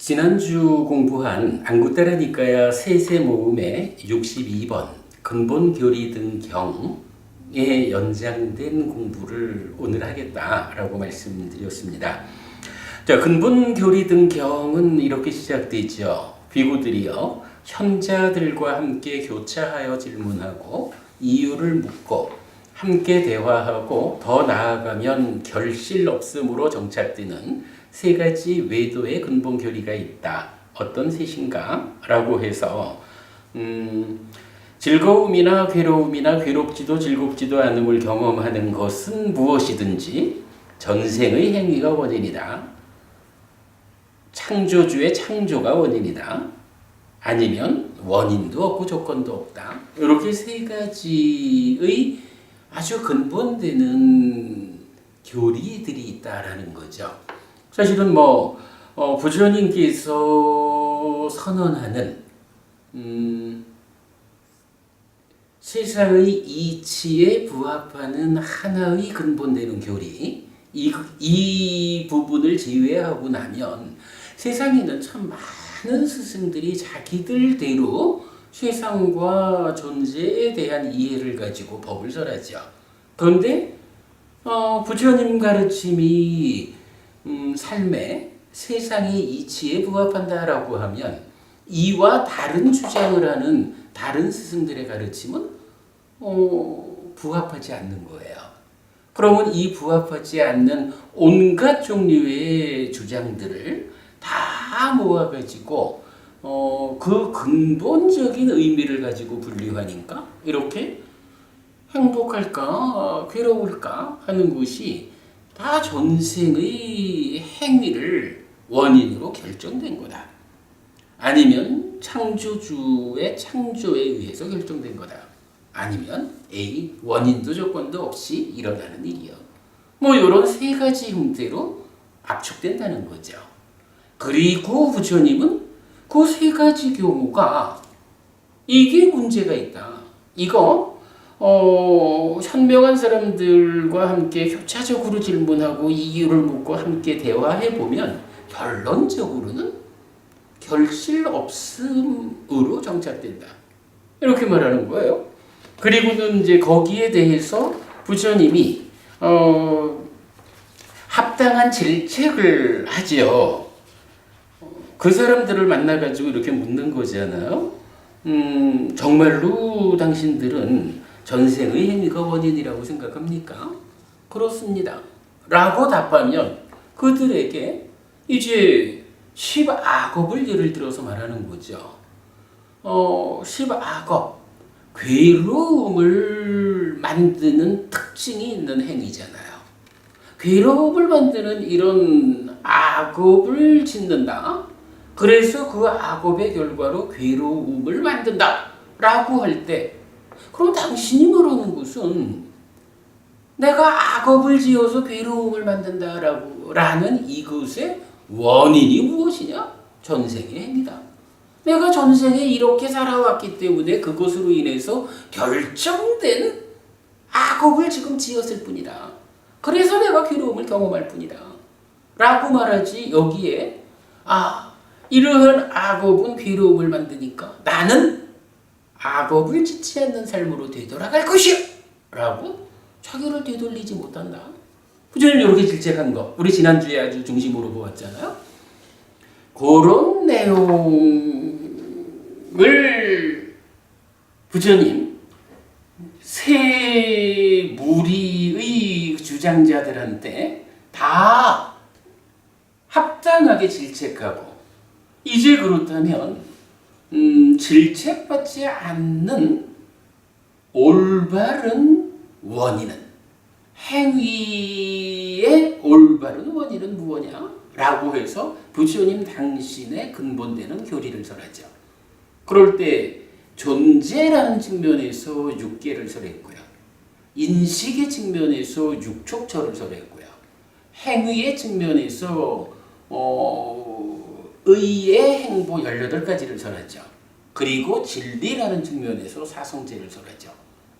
지난주 공부한 안구 따라니까야 세세 모음의 62번 근본 교리 등 경에 연장된 공부를 오늘 하겠다라고 말씀드렸습니다. 자, 근본 교리 등 경은 이렇게 시작되죠. 비구들이요, 현자들과 함께 교차하여 질문하고 이유를 묻고 함께 대화하고 더 나아가면 결실 없음으로 정착되는 세 가지 외도의 근본 교리가 있다. 어떤 셋인가? 라고 해서 즐거움이나 괴로움이나 괴롭지도 즐겁지도 않음을 경험하는 것은 무엇이든지 전생의 행위가 원인이다. 창조주의 창조가 원인이다. 아니면 원인도 없고 조건도 없다. 이렇게 세 가지의 아주 근본되는 교리들이 있다라는 거죠. 사실은 부처님께서 선언하는 세상의 이치에 부합하는 하나의 근본되는 교리, 이 부분을 제외하고 나면 세상에는 참 많은 스승들이 자기들대로 세상과 존재에 대한 이해를 가지고 법을 설하죠. 그런데 부처님 가르침이 삶의 세상의 이치에 부합한다라고 하면 이와 다른 주장을 하는 다른 스승들의 가르침은 부합하지 않는 거예요. 그러면 이 부합하지 않는 온갖 종류의 주장들을 다 모아가지고 그 근본적인 의미를 가지고 분류하니까 이렇게 행복할까 괴로울까 하는 것이 다 전생의 행위를 원인으로 결정된 거다. 아니면 창조주의 창조에 의해서 결정된 거다. 아니면 A, 원인도 조건도 없이 일어나는 일이요. 이런 세 가지 형태로 압축된다는 거죠. 그리고 부처님은 그 세 가지 경우가 이게 문제가 있다. 이거 현명한 사람들과 함께 효차적으로 질문하고 이유를 묻고 함께 대화해보면 결론적으로는 결실 없음으로 정착된다. 이렇게 말하는 거예요. 그리고는 이제 거기에 대해서 부처님이 합당한 질책을 하지요. 그 사람들을 만나가지고 이렇게 묻는 거잖아요. 정말로 당신들은 전생의 행위가 원인이라고 생각합니까? 그렇습니다. 라고 답하면 그들에게 이제 10악업을 예를 들어서 말하는 거죠. 10악업, 괴로움을 만드는 특징이 있는 행위잖아요. 괴로움을 만드는 이런 악업을 짓는다. 그래서 그 악업의 결과로 괴로움을 만든다. 라고 할 때 그럼 당신이 말하는 것은 내가 악업을 지어서 괴로움을 만든다라는 이것의 원인이 무엇이냐? 전생의 행위다. 내가 전생에 이렇게 살아왔기 때문에 그것으로 인해서 결정된 악업을 지금 지었을 뿐이다. 그래서 내가 괴로움을 경험할 뿐이다. 라고 말하지 여기에 이러한 악업은 괴로움을 만드니까 나는 악업을 짓지 않는 삶으로 되돌아갈 것이야! 라고 자기를 되돌리지 못한다. 부처님 이렇게 질책한 거 우리 지난주에 아주 중심으로 보았잖아요. 그런 내용을 부처님 세 무리의 주장자들한테 다 합당하게 질책하고 이제 그렇다면 질책받지 않는 올바른 원인은 행위의 올바른 원인은 무엇냐? 라고 해서 부처님 당신의 근본되는 교리를 설하죠. 그럴 때 존재라는 측면에서 6개를 설했고요. 인식의 측면에서 6촉처를 설했고요. 행위의 측면에서 의의 행보 18가지를 설하죠. 그리고 진리라는 측면에서 사성제를 설하죠.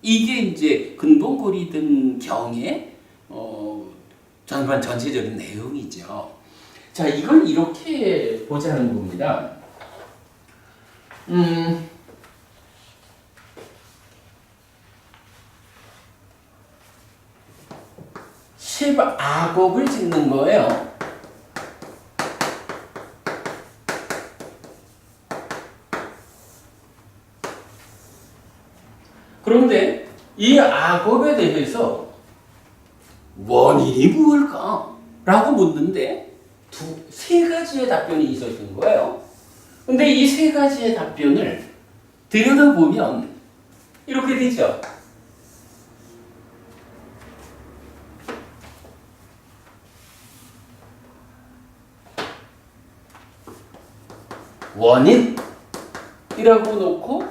이게 이제 근본 고리 등 경의 전체적인 내용이죠. 자, 이걸 이렇게 보자는 겁니다. 10악업을 짓는 거예요. 그런데 이 악업에 대해서 원인이 무엇일까? 라고 묻는데 세 가지의 답변이 있었던 거예요. 근데 이 세 가지의 답변을 들여다보면 이렇게 되죠. 원인이라고 놓고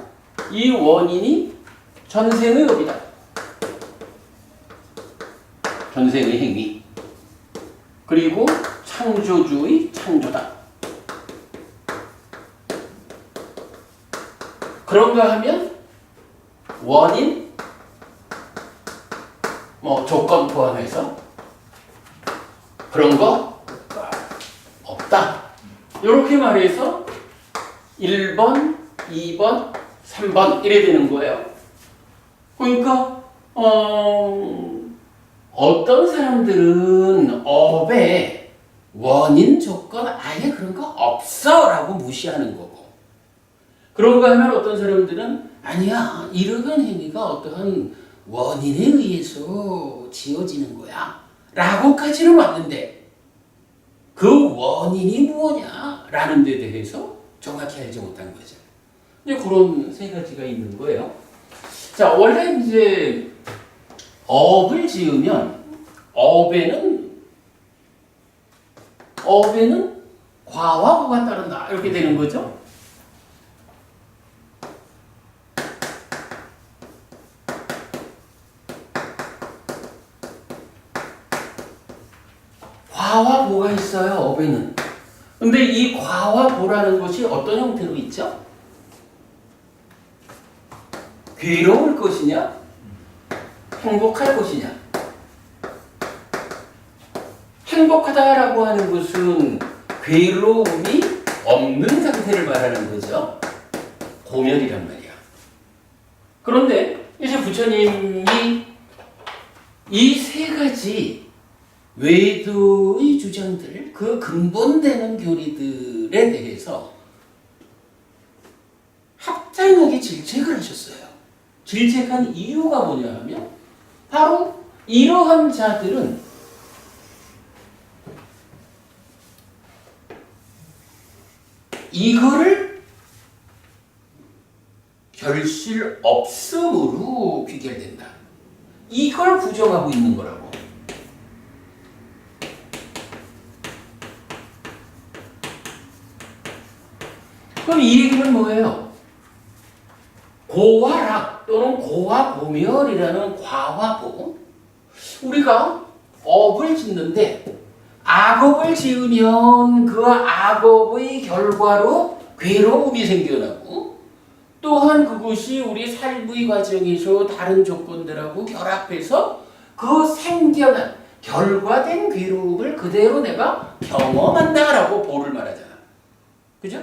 이 원인이 전생의 업이다. 전생의 행위. 그리고 창조주의 창조다. 그런가 하면 원인, 조건 포함해서 그런 거 없다. 이렇게 말해서 1번, 2번, 3번 이래 되는 거예요. 그러니까 어떤 사람들은 업에 원인, 조건 아예 그런 거 없어 라고 무시하는 거고, 그런가 하면 어떤 사람들은 아니야, 이러한 행위가 어떠한 원인에 의해서 지어지는 거야 라고까지는 왔는데 그 원인이 무엇냐 라는 데 대해서 정확히 알지 못한 거죠. 이제 그런 세 가지가 있는 거예요. 자, 원래 이제 업을 지으면 업에는 과와 뭐가 따른다 이렇게 되는 거죠. 과와 보가 있어요, 업에는. 근데 이 과와 보라는 것이 어떤 형태로 있죠? 괴로울 것이냐? 행복할 것이냐? 행복하다라고 하는 것은 괴로움이 없는 상태를 말하는 거죠. 고멸이란 말이야. 그런데 이제 부처님이 이 세 가지 외도의 주장들, 그 근본되는 교리들에 대해서 합당하게 질책을 하셨어요. 질책한 이유가 뭐냐 하면 바로 이러한 자들은 이거를 결실 없음으로 귀결된다. 이걸 부정하고 있는 거라고. 그럼 이 얘기는 뭐예요? 고화락 또는 고화고멸이라는 과화보, 우리가 업을 짓는데 악업을 지으면 그 악업의 결과로 괴로움이 생겨나고, 또한 그것이 우리 삶의 과정에서 다른 조건들하고 결합해서 그 생겨난 결과된 괴로움을 그대로 내가 경험한다라고 보를 말하잖아. 그죠?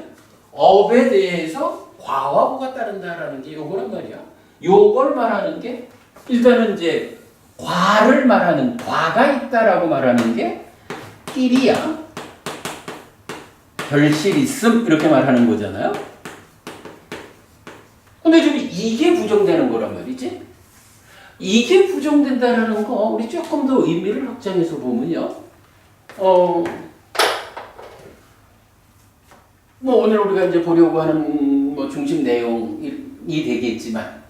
업에 대해서 과와 보가 따른다라는 게 요거란 말이야. 요걸 말하는 게 일단은 이제 과를 말하는, 과가 있다라고 말하는 게 끼리야. 결실 있음 이렇게 말하는 거잖아요. 근데 지금 이게 부정되는 거란 말이지. 이게 부정된다라는 거 우리 조금 더 의미를 확장해서 보면요. 오늘 우리가 이제 보려고 하는 중심 내용이 되겠지만,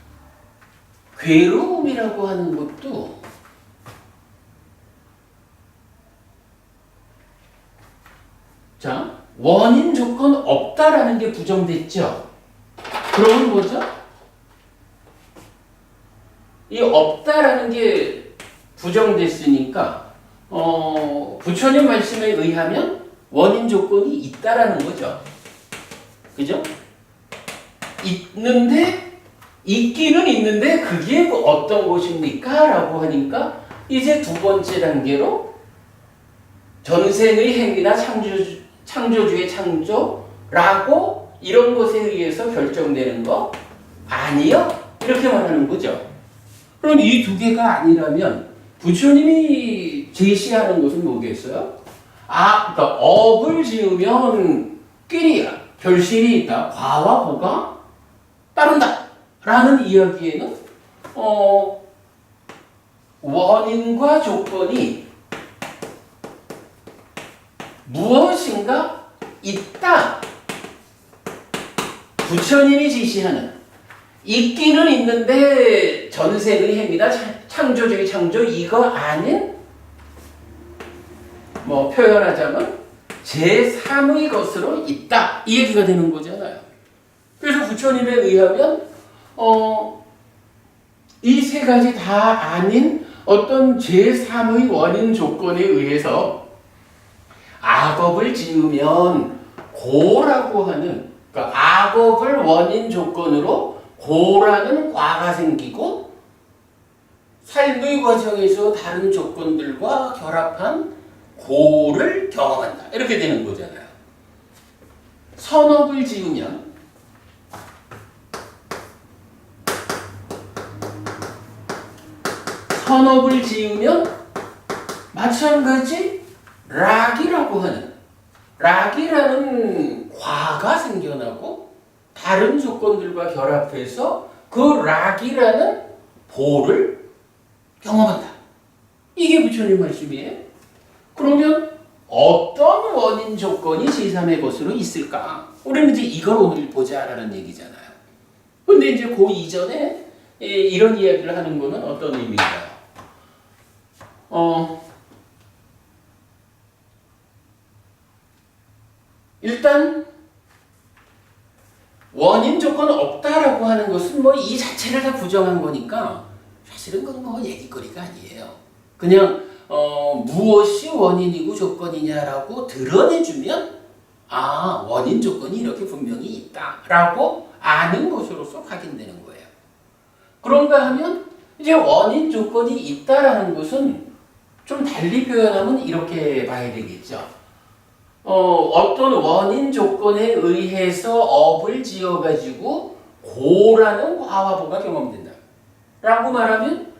괴로움이라고 하는 것도 자, 원인 조건 없다라는 게 부정됐죠. 그러면 뭐죠? 이 없다라는 게 부정됐으니까 부처님 말씀에 의하면 원인 조건이 있다라는 거죠. 그죠? 있기는 있는데 그게 어떤 것입니까? 라고 하니까 이제 두 번째 단계로 전생의 행위나 창조주의 창조라고 이런 것에 의해서 결정되는 거 아니요? 이렇게 말하는 거죠. 그럼 이 두 개가 아니라면 부처님이 제시하는 것은 뭐겠어요? 그러니까 업을 지으면 끼리야, 결실이 있다, 과와 보가 따른다 라는 이야기에는 원인과 조건이 무엇인가 있다. 부처님이 지시하는 있기는 있는데 전생의 행위나 창조주의 창조 이거 아닌 표현하자면 제3의 것으로 있다. 이 얘기가 되는 거잖아요. 그래서 부처님에 의하면 이 세 가지 다 아닌 어떤 제3의 원인 조건에 의해서 악업을 지으면 고라고 하는, 그러니까 악업을 원인 조건으로 고라는 과가 생기고 삶의 과정에서 다른 조건들과 결합한 고를 경험한다. 이렇게 되는 거잖아요. 선업을 지으면 마찬가지 락이라는 과가 생겨나고 다른 조건들과 결합해서 그 락이라는 보를 경험한다. 이게 부처님 말씀이에요. 그러면 어떤 원인 조건이 제3의 것으로 있을까? 우리는 이제 이걸 오늘 보자라는 얘기잖아요. 근데 이제 그 이전에 이런 이야기를 하는 거는 어떤 의미인가요? 일단 원인 조건 없다라고 하는 것은 이 자체를 다 부정한 거니까 사실은 그건 얘기거리가 아니에요. 그냥 무엇이 원인이고 조건이냐라고 드러내주면 원인 조건이 이렇게 분명히 있다라고 아는 것으로서 확인되는 거예요. 그런가 하면 이제 원인 조건이 있다라는 것은 좀 달리 표현하면 이렇게 봐야 되겠죠. 어떤 원인 조건에 의해서 업을 지어가지고 고라는 과화보가 경험된다. 라고 말하면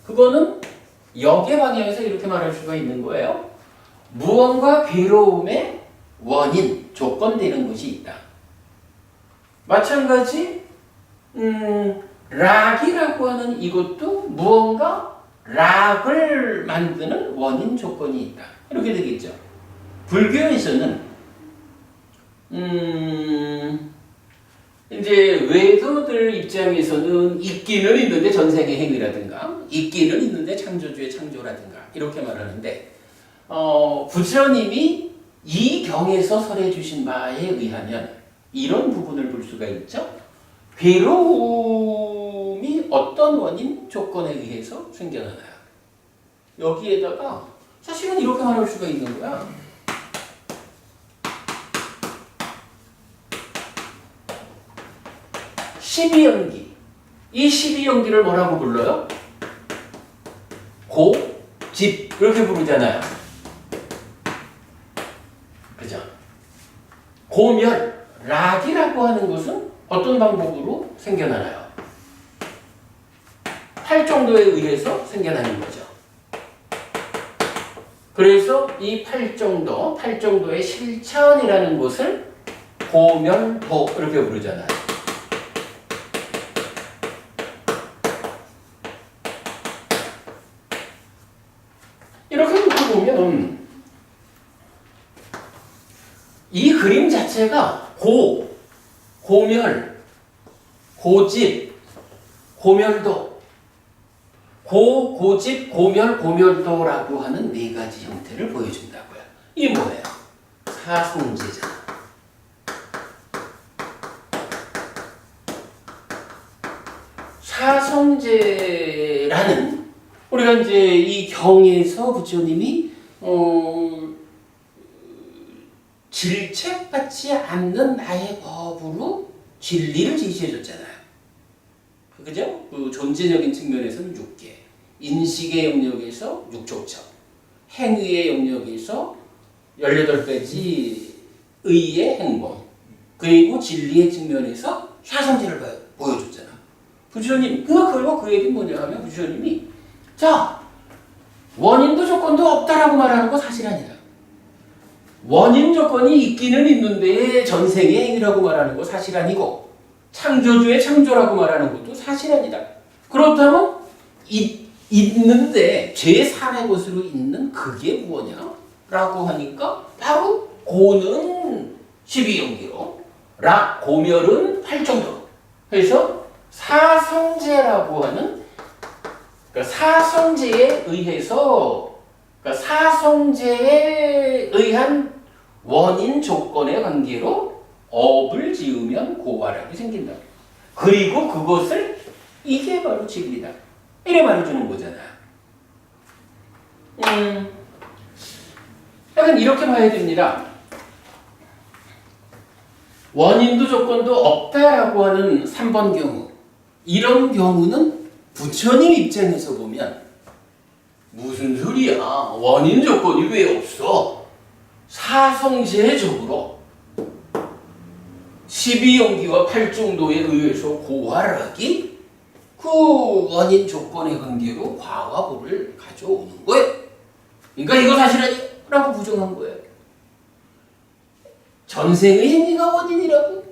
그거는 역의 방향에서 이렇게 말할 수가 있는 거예요. 무언가 괴로움의 원인, 조건 되는 것이 있다. 마찬가지 락이라고 하는 이것도 무언가 락을 만드는 원인 조건이 있다. 이렇게 되겠죠. 불교에서는 이제 외도들 입장에서는 있기는 있는데 전생의 행위라든가 있기는 있는데 창조주의 창조라든가 이렇게 말하는데 부처님이 이 경에서 설해 주신 바에 의하면 이런 부분을 볼 수가 있죠. 괴로움이 어떤 원인 조건에 의해서 생겨나나요? 여기에다가 사실은 이렇게 말할 수가 있는 거야. 12연기. 이 12연기를 뭐라고 불러요? 고집. 이렇게 부르잖아요. 그죠? 고멸. 락이라고 하는 것은 어떤 방법으로 생겨나나요? 8정도에 의해서 생겨나는 거죠. 그래서 이 8정도의 실천이라는 것을 고멸도 이렇게 부르잖아요. 이렇게 놓고 보면 이 그림 자체가 고멸, 고집, 고멸도, 고집, 고멸, 고멸도라고 하는 네 가지 형태를 보여준다고요. 이게 뭐예요? 사성제잖아. 사성제라는 우리가 이제 이 경에서 부처님이 질책받지 않는 나의 법으로 진리를 제시해줬잖아요. 그죠? 그 존재적인 측면에서는 6개, 인식의 영역에서 6족처, 행위의 영역에서 18가지 의의 행동 그리고 진리의 측면에서 사성제를 보여줬잖아. 부처님 그리고 그 얘기는 뭐냐 하면 부처님이 자 원인도 조건도 없다라고 말하는 거 사실 아니다. 원인 조건이 있기는 있는데 전생의 행위라고 말하는 거 사실 아니고 창조주의 창조라고 말하는 것도 사실 아니다. 그렇다면 있는데 제3의 것으로 있는 그게 뭐냐? 라고 하니까 바로 고는 12연기로 고멸은 8정도로 해서 사성제라고 하는 그러니까 사성제에 의해서 그러니까 사성제에 의한 원인 조건의 관계로 업을 지으면 고화락이 생긴다. 그리고 그것을 이게 바로 진리다. 이래 말해주는 거잖아. 약간 이렇게 봐야 됩니다. 원인도 조건도 없다라고 하는 3번 경우 이런 경우는 부처님 입장에서 보면 무슨 소리야? 원인 조건이 왜 없어? 사성제적으로 12연기와 8정도에 의해서 고화락이 그 원인 조건의 관계로 과화보를 가져오는 거예요. 그러니까 이거 사실 아니라고 부정한 거예요. 전생의 행위가 원인이라고?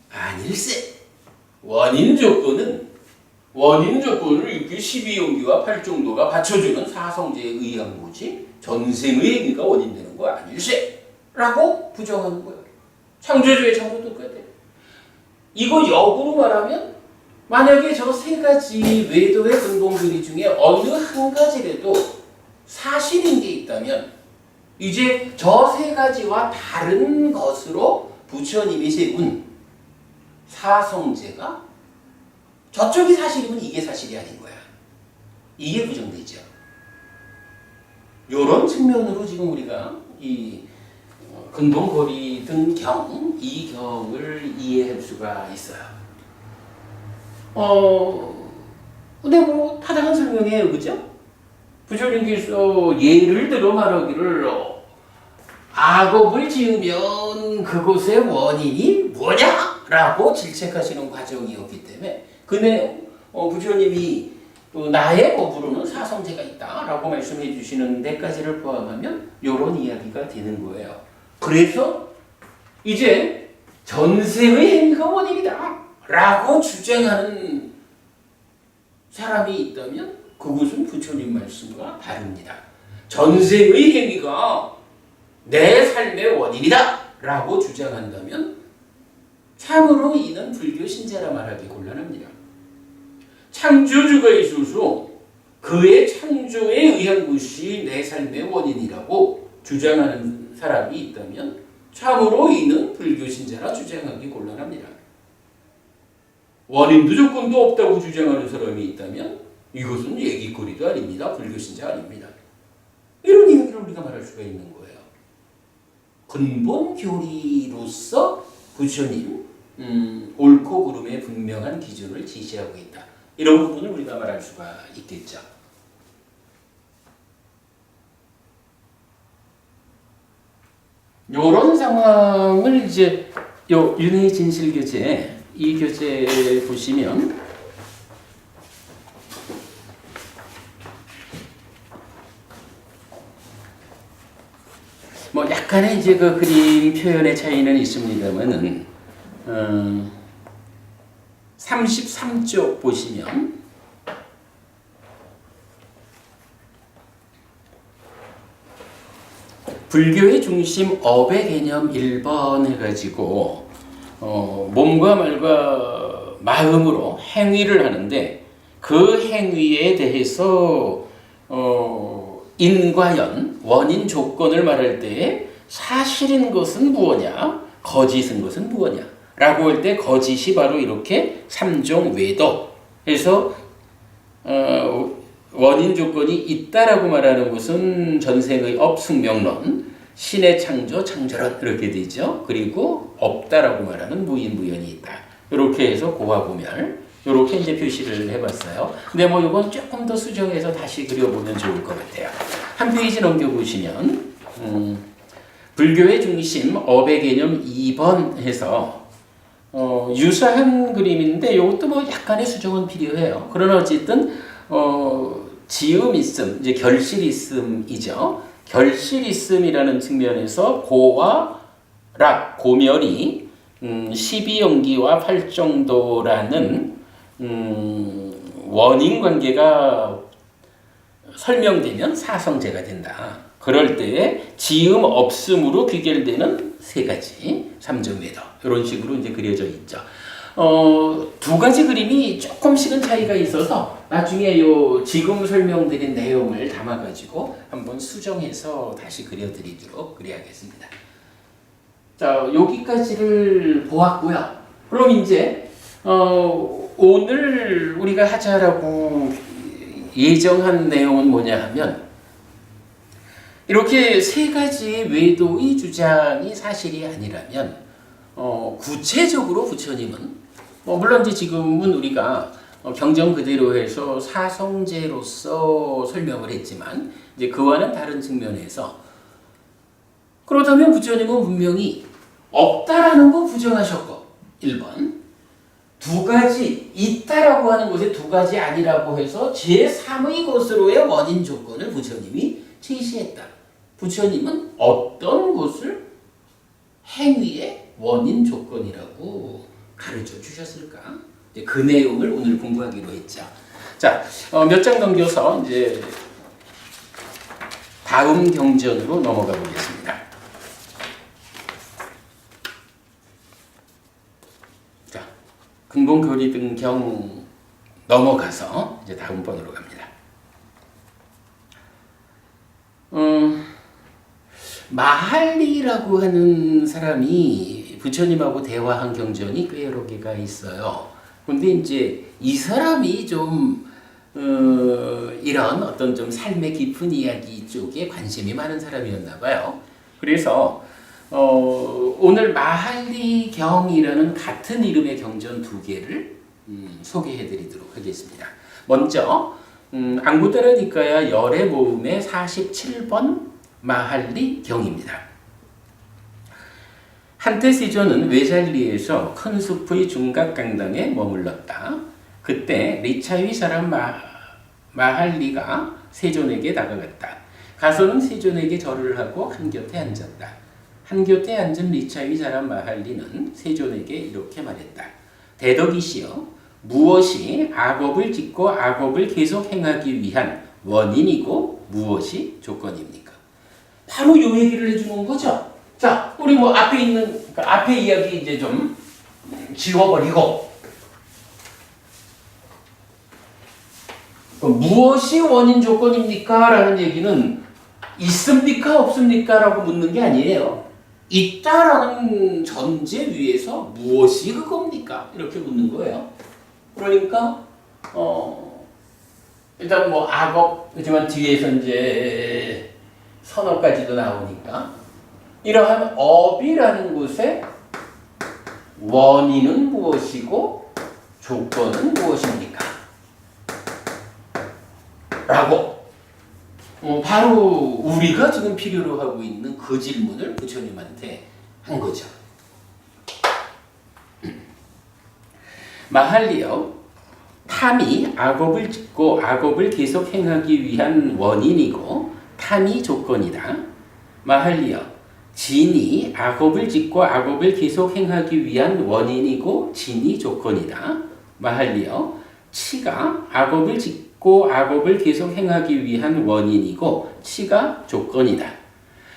아닐세. 원인 조건을 이렇게 12연기와 8정도가 받쳐주는 사성제에 의한 거지 전생의 행위가 원인되는 거 아닐세. 라고 부정하는 거예요. 창조주의 창조도 똑같아. 이거 역으로 말하면 만약에 저 세 가지 외도의 근본교리 중에 어느 한 가지라도 사실인 게 있다면 이제 저 세 가지와 다른 것으로 부처님이 세운 사성제가 저쪽이 사실이면 이게 사실이 아닌 거야. 이게 부정되죠. 이런 측면으로 지금 우리가 이 근본거리 등 경, 이 경을 이해할 수가 있어요. 근데 뭐 타당한 설명이에요, 그죠? 부처님께서 예를 들어 말하기를 악업을 지으면 그것의 원인이 뭐냐라고 질책하시는 과정이었기 때문에 그 내용 부처님이 나의 법으로는 사성제가 있다라고 말씀해 주시는 데까지를 포함하면 이런 이야기가 되는 거예요. 그래서 이제 전생의 행위가 원인이다 라고 주장하는 사람이 있다면 그것은 부처님 말씀과 다릅니다. 전생의 행위가 내 삶의 원인이다 라고 주장한다면 참으로 이는 불교 신자라 말하기 곤란합니다. 창조주가 있어서 그의 창조에 의한 것이 내 삶의 원인이라고 주장하는 사람이 있다면 참으로 이는 불교 신자라 주장하기 곤란합니다. 원인도 조건도 없다고 주장하는 사람이 있다면 이것은 얘기거리도 아닙니다. 불교 신자 아닙니다. 이런 이야기를 우리가 말할 수가 있는 거예요. 근본 교리로서 부처님 옳고 그름의 분명한 기준을 제시하고 있다. 이런 부분을 우리가 말할 수가 있겠죠. 이런 상황을 이제 요 윤회 진실 교재 이 교재 보시면 뭐 약간의 이제 그 그림 표현의 차이는 있습니다만은 33쪽 보시면 불교의 중심 업의 개념 1번 해가지고 몸과 말과 마음으로 행위를 하는데 그 행위에 대해서 인과연 원인 조건을 말할 때에 사실인 것은 무엇냐 거짓인 것은 무엇냐 라고 할 때 거짓이 바로 이렇게 3종 외도 해서 원인 조건이 있다라고 말하는 것은 전생의 업승명론, 신의 창조, 창조론 이렇게 되죠. 그리고 없다라고 말하는 무인무연이 있다. 이렇게 해서 고화고멸 이렇게 이제 표시를 해봤어요. 근데 뭐 이건 조금 더 수정해서 다시 그려보면 좋을 것 같아요. 한 페이지 넘겨보시면 불교의 중심 업의 개념 2번 해서 유사한 그림인데 이것도 뭐 약간의 수정은 필요해요. 그러나 어쨌든 지음 있음, 이제 결실 있음이죠. 결실 있음이라는 측면에서 고와 락, 고멸이 12연기와 8정도라는 원인 관계가 설명되면 사성제가 된다. 그럴 때에 지음 없음으로 귀결되는 세 가지 3점회도 이런 식으로 이제 그려져 있죠. 두 가지 그림이 조금씩은 차이가 있어서 나중에 요 지금 설명드린 내용을 담아가지고 한번 수정해서 다시 그려드리도록 그래야겠습니다. 자, 여기까지를 보았고요. 그럼 이제 오늘 우리가 하자라고 예정한 내용은 뭐냐 하면 이렇게 세 가지 외도의 주장이 사실이 아니라면 구체적으로 부처님은 물론 이제 지금은 우리가 경전 그대로 해서 사성제로서 설명을 했지만 이제 그와는 다른 측면에서 그렇다면 부처님은 분명히 없다라는 거 부정하셨고 1번 두 가지 있다라고 하는 것에 두 가지 아니라고 해서 제3의 것으로의 원인 조건을 부처님이 제시했다. 부처님은 어떤 것을 행위의 원인 조건이라고 가르쳐 주셨을까? 그 내용을 오늘 공부하기로 했죠. 자, 몇 장 넘겨서 이제 다음 경전으로 넘어가 보겠습니다. 자, 근본교리등경 넘어가서 이제 다음 번으로 갑니다. 마할리라고 하는 사람이 부처님하고 대화한 경전이 꽤 여러 개가 있어요. 근데 이제 이 사람이 좀 이런 어떤 좀 삶의 깊은 이야기 쪽에 관심이 많은 사람이었나 봐요. 그래서 오늘 마할리경이라는 같은 이름의 경전 두 개를 소개해 드리도록 하겠습니다. 먼저 앙구타라 니카야 열의 모음의 47번 마할리경입니다. 한때 세존은 외살리에서 큰 숲의 중각강당에 머물렀다. 그때 리차위 사람 마할리가 세존에게 다가갔다. 가서는 세존에게 절을 하고 한곁에 앉았다. 한곁에 앉은 리차위 사람 마할리는 세존에게 이렇게 말했다. 대덕이시여, 무엇이 악업을 짓고 악업을 계속 행하기 위한 원인이고 무엇이 조건입니까? 바로 요 얘기를 해주는 거죠. 자, 우리 뭐 앞에 있는 앞에 이야기 이제 좀 지워버리고 무엇이 원인 조건입니까? 라는 얘기는 있습니까? 없습니까? 라고 묻는 게 아니에요. 있다라는 전제 위에서 무엇이 그겁니까? 이렇게 묻는 거예요. 그러니까 일단 뭐 악업 하지만 뒤에서 이제 선업까지도 나오니까 이러한 업이라는 곳에 원인은 무엇이고 조건은 무엇입니까? 라고 바로 우리가 지금 필요로 하고 있는 그 질문을 부처님한테 한 거죠. 마할리여, 탐이 악업을 짓고 악업을 계속 행하기 위한 원인이고 탐이 조건이다. 마할리여, 진이 악업을 짓고 악업을 계속 행하기 위한 원인이고 진이 조건이다. 마할리여, 치가 악업을 짓고 악업을 계속 행하기 위한 원인이고 치가 조건이다.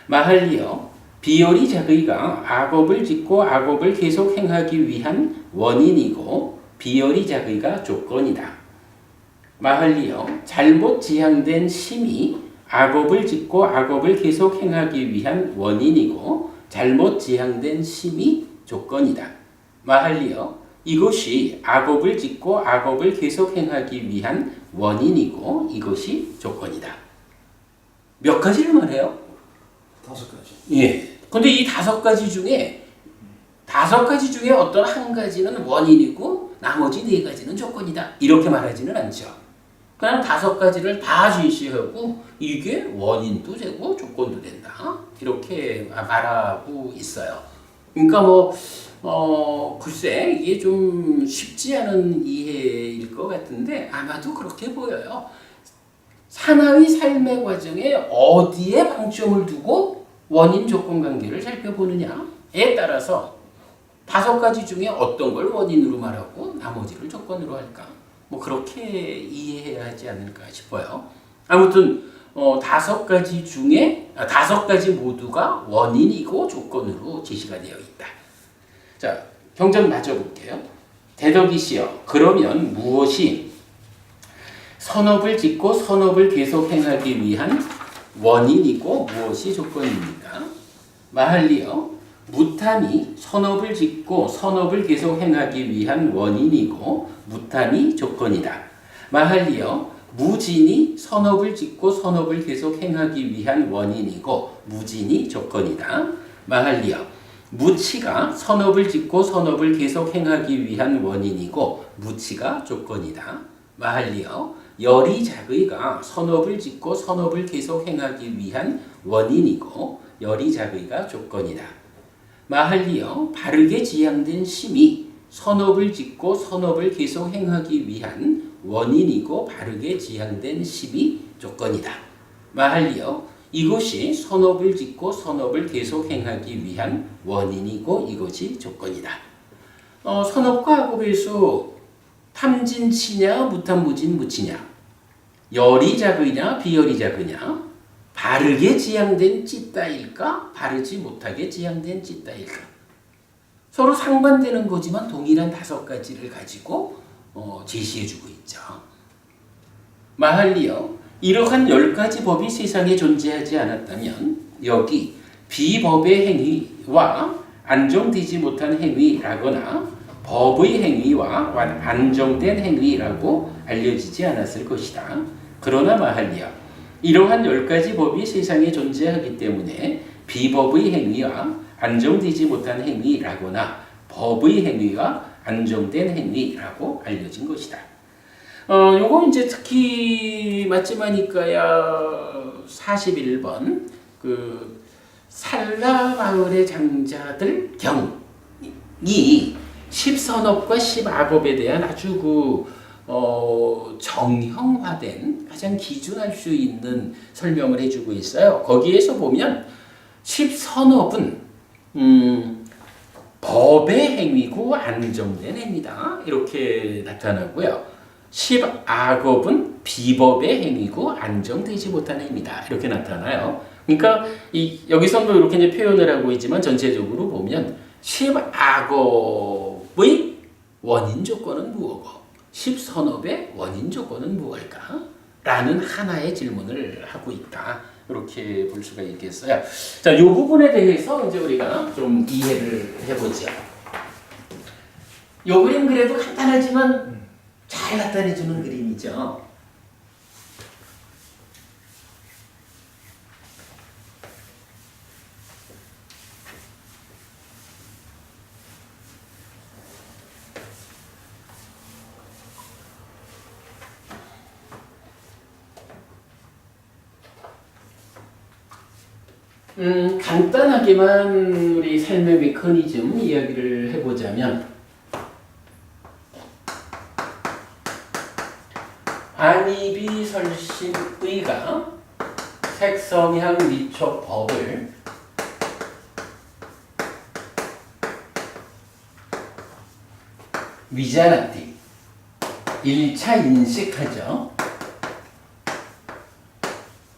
마할리여, 비열이 자의가 악업을 짓고 악업을 계속 행하기 위한 원인이고 비열이 자의가 조건이다. 마할리여, 잘못 지향된 심이 악업을 짓고 악업을 계속 행하기 위한 원인이고 잘못 지향된 심이 조건이다. 마할리여, 이것이 악업을 짓고 악업을 계속 행하기 위한 원인이고 이것이 조건이다. 몇 가지를 말해요? 5가지. 예. 근데 이 5가지 중에 어떤 한 가지는 원인이고 나머지 4가지는 조건이다. 이렇게 말하지는 않죠. 그냥 5가지를 다 제시하고 이게 원인도 되고 조건도 된다. 이렇게 말하고 있어요. 그러니까 글쎄 이게 좀 쉽지 않은 이해일 것 같은데 아마도 그렇게 보여요. 사나이 삶의 과정에 어디에 방점을 두고 원인 조건 관계를 살펴보느냐에 따라서 5가지 중에 어떤 걸 원인으로 말하고 나머지를 조건으로 할까? 그렇게 이해해야 하지 않을까 싶어요. 아무튼 5가지 중에 5가지 모두가 원인이고 조건으로 제시가 되어 있다. 자, 경전 맞춰볼게요. 대덕이 씨여, 그러면 무엇이 선업을 짓고 선업을 계속 행하기 위한 원인이고 무엇이 조건입니까? 마할리여, 무탐이 선업을 짓고 선업을 계속 행하기 위한 원인이고 무탐이 조건이다. 마할리여, 무진이 선업을 짓고 선업을 계속 행하기 위한 원인이고 무진이 조건이다. 마할리여, 무치가 선업을 짓고 선업을 계속 행하기 위한 원인이고 무치가 조건이다. 마할리여, 열이 작의가 선업을 짓고 선업을 계속 행하기 위한 원인이고 열이 작의가 조건이다. 마할리여, 바르게 지향된 심이 선업을 짓고 선업을 계속 행하기 위한 원인이고 바르게 지향된 심이 조건이다. 마할리여, 이것이 선업을 짓고 선업을 계속 행하기 위한 원인이고 이것이 조건이다. 선업과 악업에서 탐진치냐 무탐무진 무치냐, 열이 작으냐 비열이 작으냐, 바르게 지향된 찌따일까 바르지 못하게 지향된 찌따일까, 서로 상반되는 거지만 동일한 5가지를 가지고 제시해주고 있죠. 마할리여, 이러한 10가지 법이 세상에 존재하지 않았다면 여기 비법의 행위와 안정되지 못한 행위라거나 법의 행위와 안정된 행위라고 알려지지 않았을 것이다. 그러나 마할리여, 이러한 10가지 법이 세상에 존재하기 때문에 비법의 행위와 안정되지 못한 행위라거나 법의 행위와 안정된 행위라고 알려진 것이다. 요거 이제 특히 맞지마니까야 41번 그 살라 마을의 장자들 경이 10선업과 10악업에 대한 아주 정형화된 가장 기준할 수 있는 설명을 해주고 있어요. 거기에서 보면 10선업은 법의 행위고 안정된 행위다 이렇게 나타나고요. 10악업은 비법의 행위고 안정되지 못한 행위다 이렇게 나타나요. 그러니까 여기서도 이렇게 이제 표현을 하고 있지만 전체적으로 보면 10악업의 원인 조건은 무엇고 10선업의 원인 조건은 무엇일까? 라는 하나의 질문을 하고 있다. 이렇게 볼 수가 있겠어요. 자, 이 부분에 대해서 이제 우리가 좀 이해를 해보죠. 이 그림 그래도 간단하지만 잘 나타내주는 그림이죠. 간단하게만 우리 삶의 메커니즘 이야기를 해보자면 안이비설신의가 색성향 미촉 법을 위자나티 1차 인식하죠.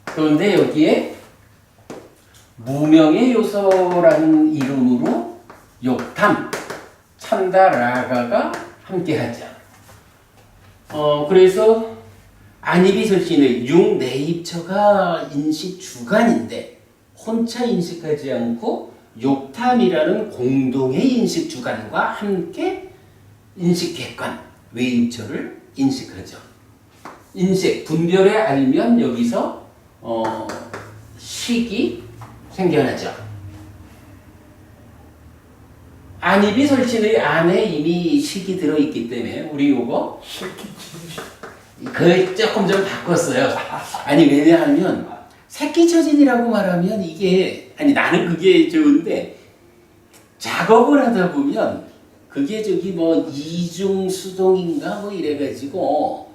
그런데 여기에 무명의 요소라는 이름으로 욕탐, 찬다라가가 함께하죠. 그래서 안이비설신의 육내입처가 인식 주관인데 혼자 인식하지 않고 욕탐이라는 공동의 인식 주관과 함께 인식 객관, 외입처를 인식하죠. 인식, 분별에 알면 여기서 식이 생겨나죠. 안이비설신의 안에 이미 식이 들어있기 때문에 우리 요거 그 조금 좀 바꿨어요. 아니 왜냐하면 새끼처진이라고 말하면 이게 아니 나는 그게 좋은데 작업을 하다 보면 그게 저기 뭐 이중 수동인가 뭐 이래가지고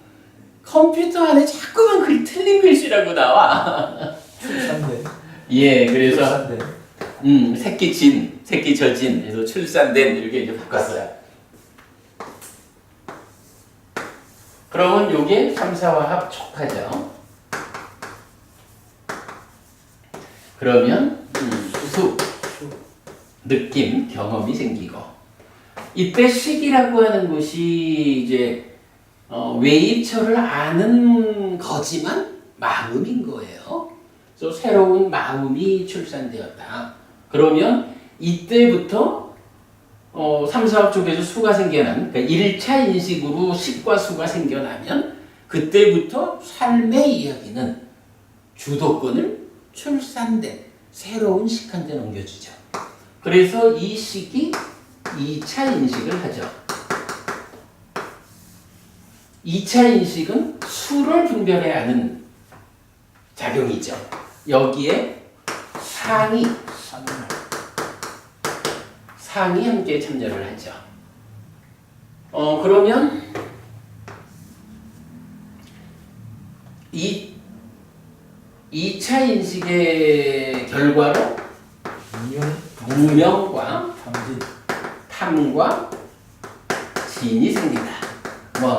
컴퓨터 안에 자꾸만 그 틀린 글씨라고 나와. 출산된. 예, 그래서 출산된. 새끼처진, 그래서 출산된 이렇게 이제 바꿨어요. 그러면 요게 3, 4화합 촉하죠. 그러면 수, 느낌, 경험이 생기고 이때 식이라고 하는 것이 이제 외입처를 아는 거지만 마음인 거예요. 그래서 새로운 마음이 출산되었다. 그러면 이때부터 3, 4합 쪽에서 수가 생겨난 그러니까 1차 인식으로 식과 수가 생겨나면 그때부터 삶의 이야기는 주도권을 출산된 새로운 식한테 넘겨주죠. 그래서 이 식이 2차 인식을 하죠. 2차 인식은 수를 분별해야 하는 작용이죠. 여기에 상이 함께 참여를 하죠. 그러면 2차 인식의 결과로 무명과 탐과 진이 생긴다. 뭐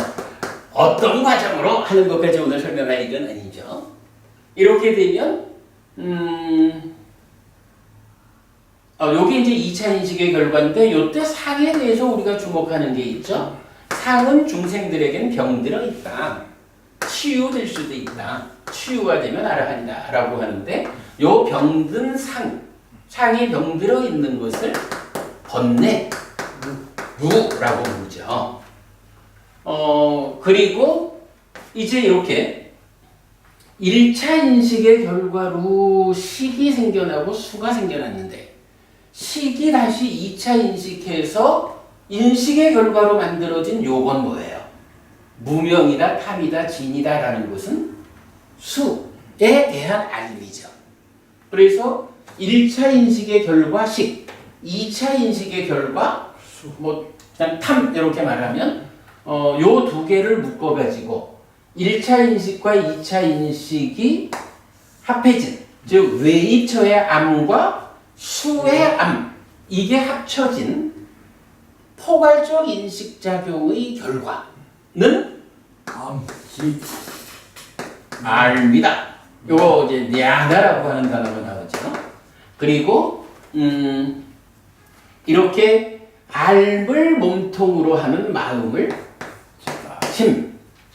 어떤 과정으로 하는 것까지 오늘 설명할 일은 아니죠. 이렇게 되면 요게 이제 2차 인식의 결과인데 요때 상에 대해서 우리가 주목하는 게 있죠. 상은 중생들에겐 병들어 있다. 치유될 수도 있다. 치유가 되면 아라한이다 라고 하는데 요 병든 상이 병들어 있는 것을 번뇌, 무라고 부르죠. 그리고 이제 이렇게 1차 인식의 결과로 식이 생겨나고 수가 생겨났는데 식이 다시 2차 인식해서 인식의 결과로 만들어진 요건 뭐예요? 무명이다, 탐이다, 진이다 라는 것은 수에 대한 알림이죠. 그래서 1차 인식의 결과 식, 2차 인식의 결과 뭐 그냥 탐 이렇게 말하면 요 두 개를 묶어가지고 1차 인식과 2차 인식이 합해진 즉 외입처의 암과 수의 암 이게 합쳐진 포괄적 인식작용의 결과는 알미다. 요거 이제 냐다라고 하는 단어가 나오죠. 그리고 이렇게 알을 몸통으로 하는 마음을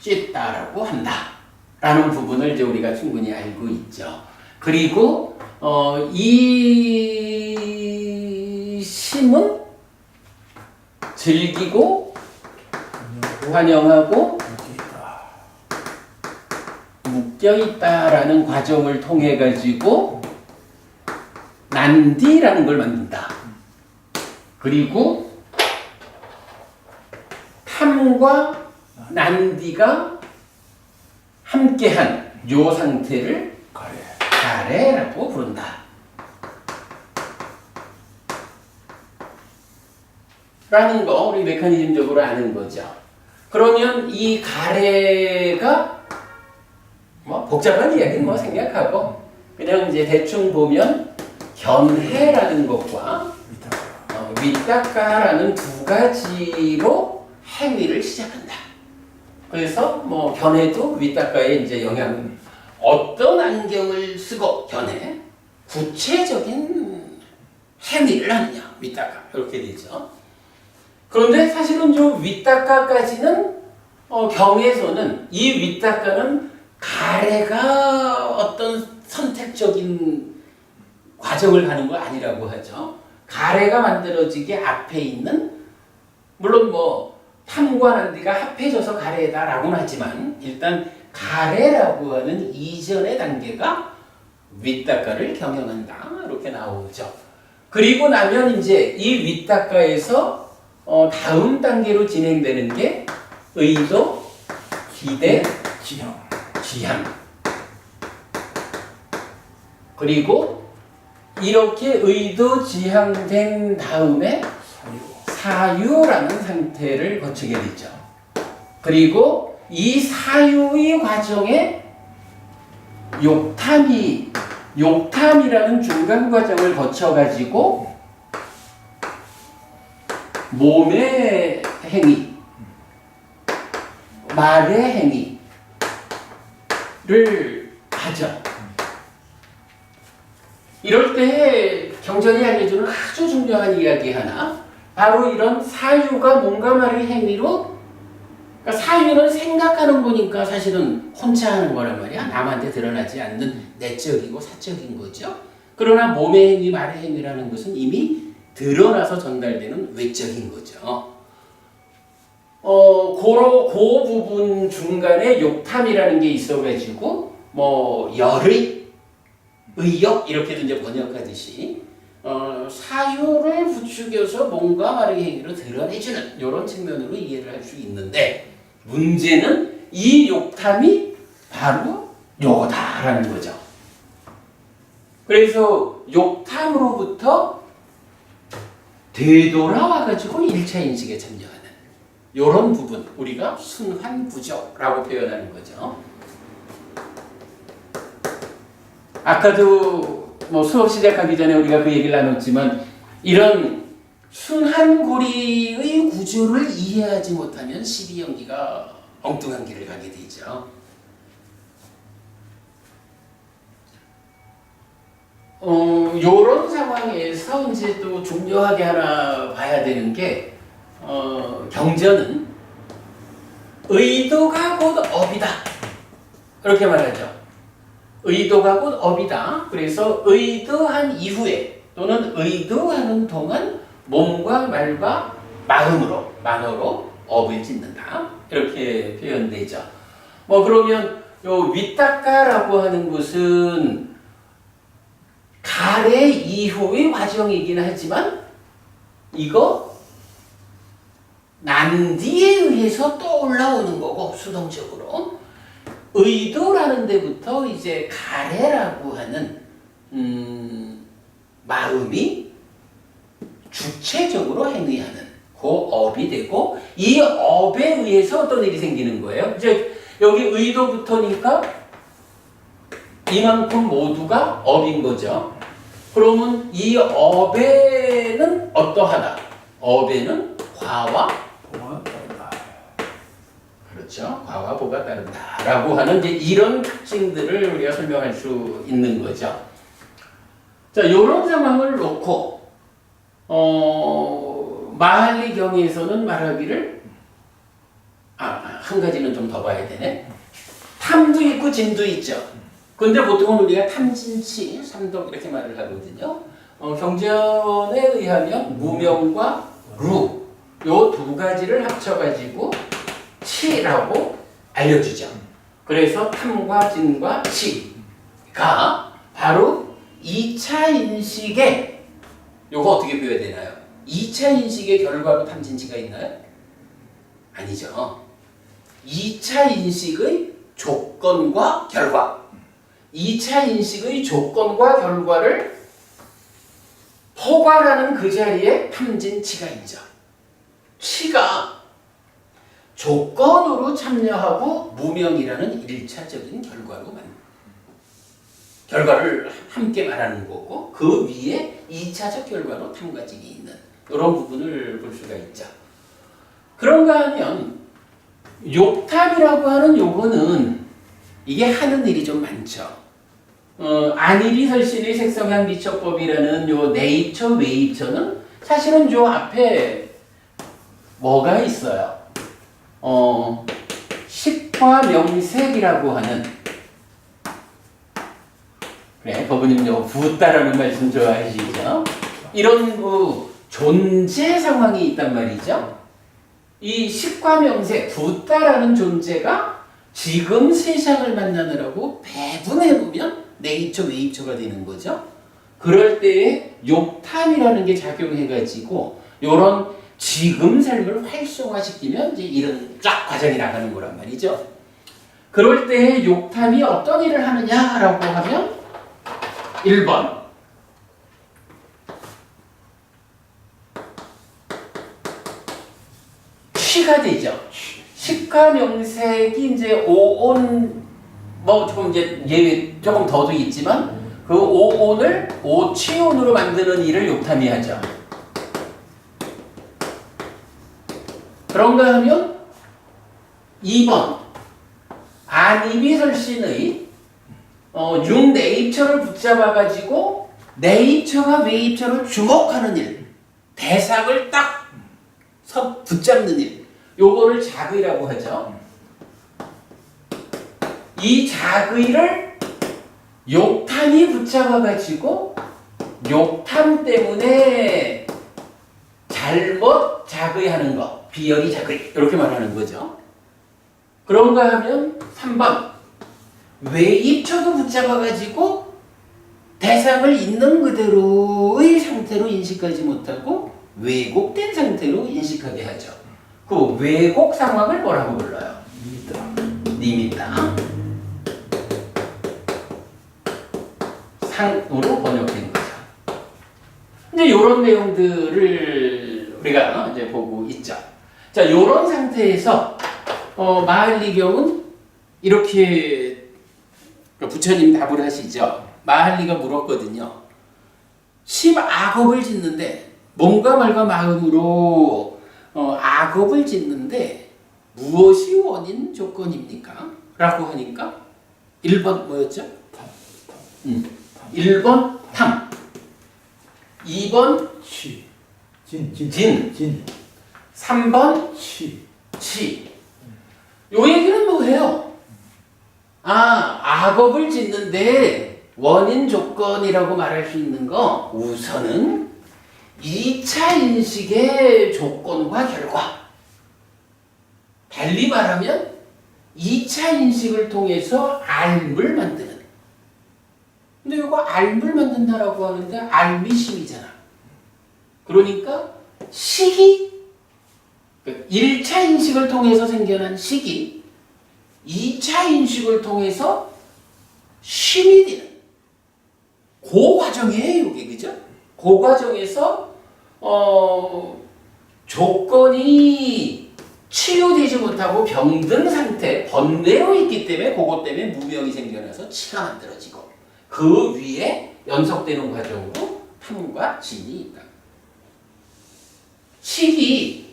찢다라고 한다. 라는 부분을 이제 우리가 충분히 알고 있죠. 그리고 이 심은 즐기고 환영하고 묶여있다라는 과정을 통해 가지고 난디라는 걸 만든다. 그리고 탐과 난디가 함께한 요 상태를 가래라고 부른다. 라는 거 우리 메커니즘적으로 아는 거죠. 그러면 이 가래가 뭐 복잡한 이야기는 뭐 생략하고 그냥 이제 대충 보면 견해라는 것과 위닦아라는 두 가지로 행위를 시작한다. 그래서 뭐 견해도 위닦아에 이제 영향 어떤 안경을 쓰고 견해 구체적인 행위를 하느냐 위닦아 이렇게 되죠. 그런데 사실은 좀 위닦아까지는 경에서는 이 위닦아는 가래가 어떤 선택적인 과정을 가는 거 아니라고 하죠. 가래가 만들어지기 앞에 있는 물론 뭐 탐과 난디가 합해져서 가래다라고는 하지만 일단 가래라고 하는 이전의 단계가 윗닦아를 경영한다 이렇게 나오죠. 그리고 나면 이제 이 윗닦아에서 다음 단계로 진행되는 게 의도, 기대, 지향. 그리고 이렇게 의도지향된 다음에 사유라는 상태를 거치게 되죠. 그리고 이 사유의 과정에 욕탐이라는 중간 과정을 거쳐가지고 몸의 행위, 말의 행위를 하죠. 이럴 때 경전이 알려주는 아주 중요한 이야기 하나, 바로 이런 사유가 뭔가 말의 행위로, 그러니까 사유는 생각하는 거니까 사실은 혼자 하는 거란 말이야. 남한테 드러나지 않는 내적이고 사적인 거죠. 그러나 몸의 행위, 말의 행위라는 것은 이미 드러나서 전달되는 외적인 거죠. 그 부분 중간에 욕탐이라는 게 있어가지고 뭐 열의, 의욕 이렇게도 이제 번역하듯이 사유를 부추겨서 뭔가 말의 행위로 드러내주는 이런 측면으로 이해를 할 수 있는데, 문제는 이 욕탐이 바로 요거다라는 거죠. 그래서 욕탐으로부터 되돌아와가지고 1차 인식에 참여하는 이런 부분, 우리가 순환부조라고 표현하는 거죠. 아까도 뭐 수업 시작하기 전에 우리가 그 얘기를 나눴지만, 이런 순환고리의 구조를 이해하지 못하면 12연기가 엉뚱한 길을 가게 되죠. 요런 상황에서 이제 또 중요하게 하나 봐야 되는 게, 경전은 의도가 곧 업이다, 그렇게 말하죠. 의도가 곧 업이다. 그래서 의도한 이후에 또는 의도하는 동안 몸과 말과 마음으로, 만어로 업을 짓는다, 이렇게 표현되죠. 뭐 그러면 요 위닦아라고 하는 것은 가래 이후의 과정이긴 하지만, 이거 난디에 의해서 또 올라오는 거고, 수동적으로 의도라는 데부터 이제 가래라고 하는 마음이 주체적으로 행위하는 그 업이 되고, 이 업에 의해서 어떤 일이 생기는 거예요. 이제 여기 의도부터니까 이만큼 모두가 업인 거죠. 그러면 이 업에는 어떠하다? 업에는 과와 그렇죠. 과와 보가 따른다라고 하는 이제 이런 특징들을 우리가 설명할 수 있는 거죠. 자, 이런 상황을 놓고 마할리 경에서는 말하기를, 한 가지는 좀 더 봐야 되네. 탐도 있고 진도 있죠. 근데 보통은 우리가 탐진치, 삼독 이렇게 말을 하거든요. 경전에 의하면 무명과 루, 요 두 가지를 합쳐가지고 치라고 알려주죠. 그래서 탐과 진과 치가 바로 2차 인식의, 요거 어떻게 표현해야 되나요? 2차 인식의 결과로 탐진치가 있나요? 아니죠. 2차 인식의 조건과 결과, 2차 인식의 조건과 결과를 포괄하는 그 자리에 탐진치가 있죠. 치가 조건으로 참여하고 무명이라는 1차적인 결과를 함께 말하는 거고, 그 위에 2차적 결과로 탐과 진이 있는 이런 부분을 볼 수가 있죠. 그런가 하면 욕탐이라고 하는 요거는 이게 하는 일이 좀 많죠. 안일이 설신의 색성향 미처법이라는 요 네이처 웨이처는 사실은 요 앞에 뭐가 있어요? 식과 명색이라고 하는, 그래, 법은님 요 붓다라는 말씀 좋아하시죠? 이런 그 존재 상황이 있단 말이죠. 이 식과 명색, 붓다라는 존재가 지금 세상을 만나느라고 배분해보면 네이처 웨이처가 되는 거죠. 그럴 때에 욕탐이라는 게 작용해가지고 요런 지금 삶을 활성화시키면 이제 이런 쫙 과정이 나가는 거란 말이죠. 그럴 때 욕탐이 어떤 일을 하느냐라고 하면 1번 취가 되죠. 식과 명색이 이제 오온 뭐 조금 이제 예외 조금 더도 있지만 그 오온을 오취온으로 만드는 일을 욕탐이 하죠. 그런가 하면 2번 안이비설신의 융내입처를 붙잡아가지고 내입처가 외입처를 주목하는 일, 대상을 딱 붙잡는 일, 요거를 작의라고 하죠. 이 작의를 욕탐이 붙잡아가지고 욕탐 때문에 잘못 작의하는 거, 비열이 작의 이렇게 말하는 거죠. 그런가 하면 3번 외입처도 붙잡아가지고 대상을 있는 그대로의 상태로 인식하지 못하고 왜곡된 상태로 인식하게 하죠. 그 왜곡 상황을 뭐라고 불러요? 니미다. 상으로 번역된 거죠. 이제 이런 내용들을 우리가 이제 보고 있죠. 자, 이런 상태에서 마할리경은 이렇게 부처님 답을 하시죠. 마할리가 물었거든요. 심악업을 짓는데 몸과 말과 마음으로 악업을 짓는데 무엇이 원인 조건입니까? 라고 하니까 1번 뭐였죠? 1번 탐, 2번 진. 3번 치. 요 얘기는 뭐예요? 악업을 짓는데 원인 조건이라고 말할 수 있는 거 우선은 2차 인식의 조건과 결과. 달리 말하면 2차 인식을 통해서 알물 만드는. 근데 이거 알물 만든다라고 하는데 알미 심이잖아. 그러니까 식이 1차 인식을 통해서 생겨난 식이 2차 인식을 통해서 심이 되는 그 과정이에요, 이게. 그죠? 그 과정에서 조건이 치유되지 못하고 병든 상태, 번뇌로 있기 때문에 그것 때문에 무명이 생겨나서 치가 만들어지고 그 위에 연속되는 과정으로 탐과 진이 있다. 식이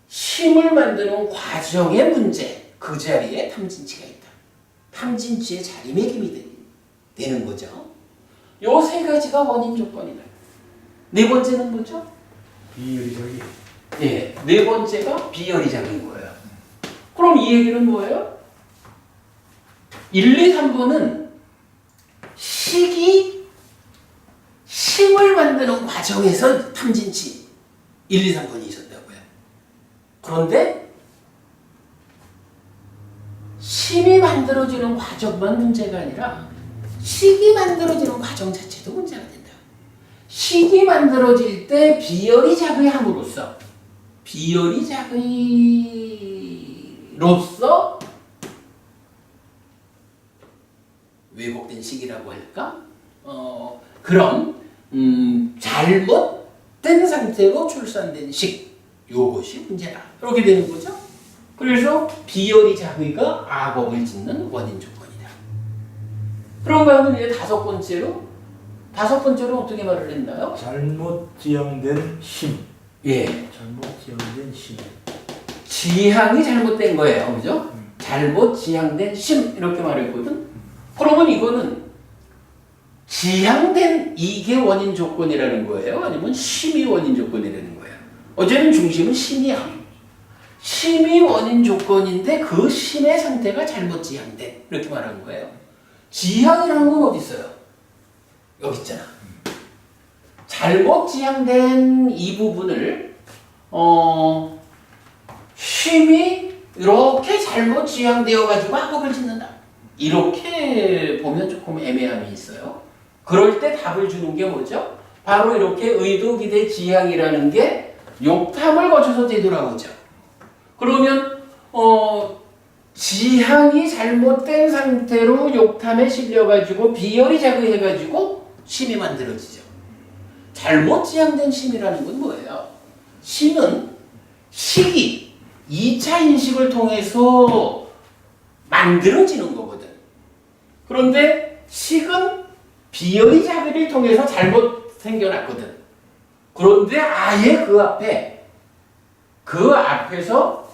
심을 만드는 과정의 문제, 그 자리에 탐진치가 있다. 탐진치의 자리매김이 되는 거죠. 요 세 가지가 원인 조건이다. 네 번째는 뭐죠? 비의적이. 예, 네 번째가 비열이작인 거예요. 그럼 이 얘기는 뭐예요? 1, 2, 3번은 식이 심을 만드는 과정에서 탐진치 1, 2, 3번이 있었다고요. 그런데 심이 만들어지는 과정만 문제가 아니라 식이 만들어지는 과정 자체도 문제가 된다. 식이 만들어질 때 비열이 작의함으로써 비열이 작의로서 왜곡된 식이라고 할까? 그런 잘못된 상태로 출산된 식, 요것이 문제다. 이렇게 되는 거죠. 그래서 비열이 작의가 악업을 짓는 원인 조건이다. 그런가 하면 이제 다섯 번째로 어떻게 말을 했나요? 잘못 지향된 심. 예. 잘못 지향된 심. 지향이 잘못된 거예요. 그죠? 잘못 지향된 심 이렇게 말했거든. 그러면 이거는 지향된 이게 원인 조건이라는 거예요? 아니면 심이 원인 조건이라는 거예요? 어제는 중심은 심이야. 심이 원인 조건인데 그 심의 상태가 잘못 지향된 이렇게 말한 거예요. 지향이라는 건 어디 있어요? 여기 있잖아. 잘못 지향된 이 부분을 심이 이렇게 잘못 지향되어 가지고 악업을 짓는다. 이렇게 보면 조금 애매함이 있어요. 그럴 때 답을 주는 게 뭐죠? 바로 이렇게 의도, 기대, 지향이라는 게 욕탐을 거쳐서 되돌아오죠. 그러면 지향이 잘못된 상태로 욕탐에 실려가지고 비열이 작용해가지고 심이 만들어지죠. 잘못 지향된 심이라는 건 뭐예요? 심은 식이 2차 인식을 통해서 만들어지는 거거든. 그런데 식은 비열이 작용을 통해서 잘못 생겨났거든. 그런데 아예 그 앞에서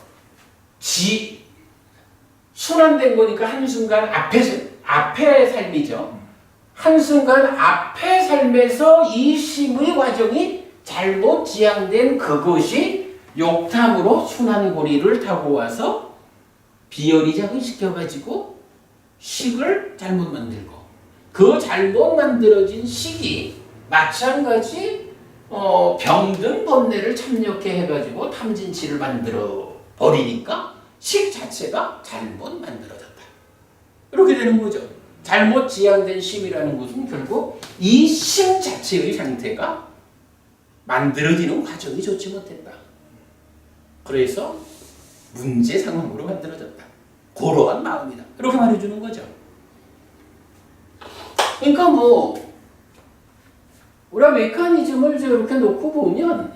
순환된 거니까 한순간 앞의 삶이죠. 한순간 앞의 삶에서 이 심의 과정이 잘못 지향된 그것이 욕탐으로 순환고리를 타고 와서 비열이 작용시켜가지고 식을 잘못 만들고 그 잘못 만들어진 식이 마찬가지 병든 번뇌를 참력해 해가지고 탐진치를 만들어 버리니까 식 자체가 잘못 만들어졌다. 이렇게 되는 거죠. 잘못 지향된 심이라는 것은 결국 이 심 자체의 상태가 만들어지는 과정이 좋지 못했다. 그래서 문제 상황으로 만들어졌다. 그러한 마음이다. 이렇게 말해주는 거죠. 그러니까 우리가 메커니즘을 이렇게 놓고 보면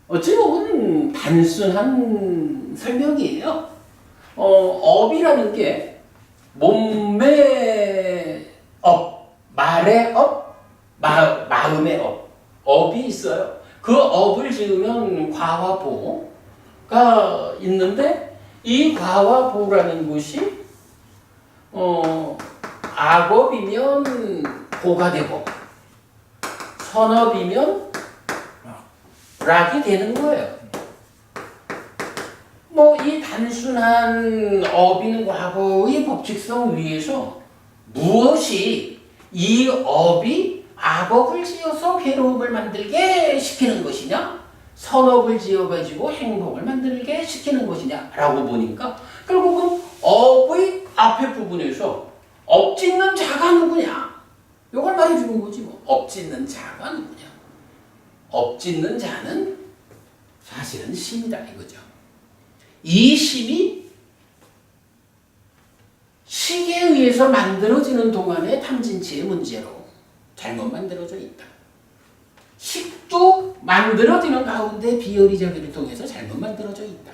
어찌 보면 단순한 설명이에요. 업이라는 게 몸의 업, 말의 업, 마음의 업, 업이 있어요. 그 업을 지으면 과와 보가 있는데 이 과와 보라는 것이 악업이면 보가 되고 선업이면 락이 되는 거예요. 이 단순한 업인 과거의 법칙성 위에서 무엇이 이 업이 악업을 지어서 괴로움을 만들게 시키는 것이냐, 선업을 지어가지고 행복을 만들게 시키는 것이냐라고 보니까 결국은 업의 앞에 부분에서 업짓는 자가 누구냐? 이걸 말해주는 거지 뭐. 업짓는 자가 누구냐? 업짓는 자는 사실은 심이다 이거죠. 이 심이 식에 의해서 만들어지는 동안의 탐진치의 문제로 잘못 만들어져 있다. 식도 만들어지는 가운데 비열이 저기를 통해서 잘못 만들어져 있다.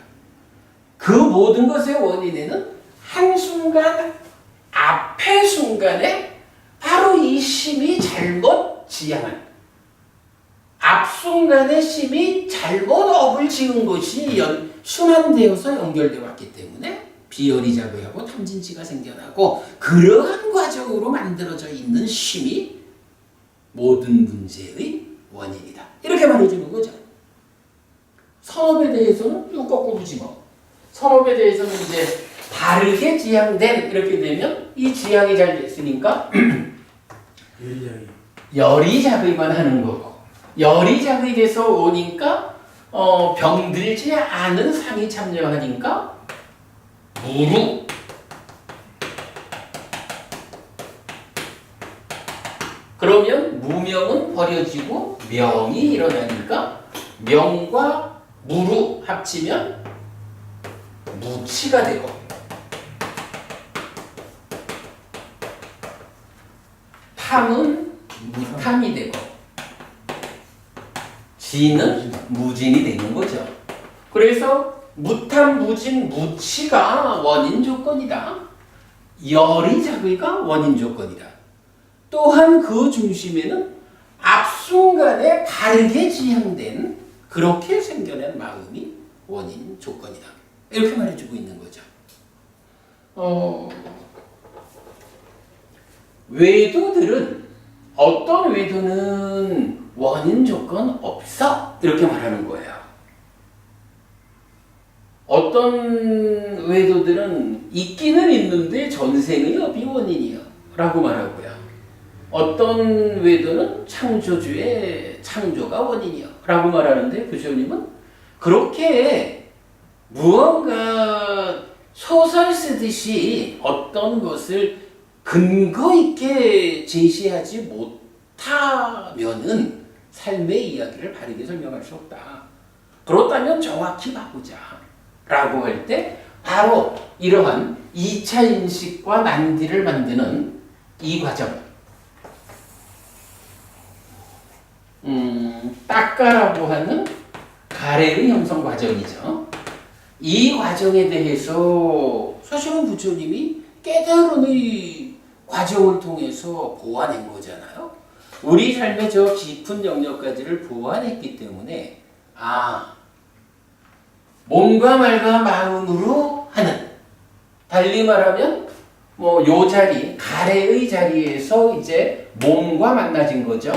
그 모든 것의 원인에는 한순간 앞의 순간에 바로 이 심이 잘못 지향한 앞순간의 심이 잘못 업을 지은 것이 순환되어서 연결되어 왔기 때문에 비열이 작용하고 탐진치가 생겨나고 그러한 과정으로 만들어져 있는 심이 모든 문제의 원인이다. 이렇게 말해주는 거죠. 선업에 대해서는 이거 거꾸로지 뭐. 선업에 대해서는 이제 다르게 지향된 이렇게 되면 이 지향이 잘 됐으니까 열이 작용만 하는 거고 열이 작용돼서 오니까 병들지 않은 상이 참여하니까 무루 그러면 무명은 버려지고 명이 일어나니까 명과 무루 합치면 무치가 되고 탐은 무탐이 되고 진은 무진이 되는 거죠. 그래서 무탐, 무진, 무치가 원인 조건이다. 열이 작의가 원인 조건이다. 또한 그 중심에는 앞순간에 다르게 지향된 그렇게 생겨낸 마음이 원인 조건이다. 이렇게 말해주고 있는 거죠. 외도들은 어떤 외도는 원인 조건 없어 이렇게 말하는 거예요. 어떤 외도들은 있기는 있는데 전생의 업이 원인이요 라고 말하고요. 어떤 외도는 창조주의 창조가 원인이요 라고 말하는데 부처님은 그렇게 무언가 소설 쓰듯이 어떤 것을 근거 있게 제시하지 못하면은 삶의 이야기를 바르게 설명할 수 없다. 그렇다면 정확히 바꾸자 라고 할 때 바로 이러한 2차 인식과 난디를 만드는 이 과정. 닦아라고 하는 가래의 형성 과정이죠. 이 과정에 대해서 사실은 부처님이 깨달은 이 과정을 통해서 보완한 거잖아요. 우리 삶의 저 깊은 영역까지를 보완했기 때문에 몸과 말과 마음으로 하는, 달리 말하면 뭐 요 자리, 가래의 자리에서 이제 몸과 만나진 거죠.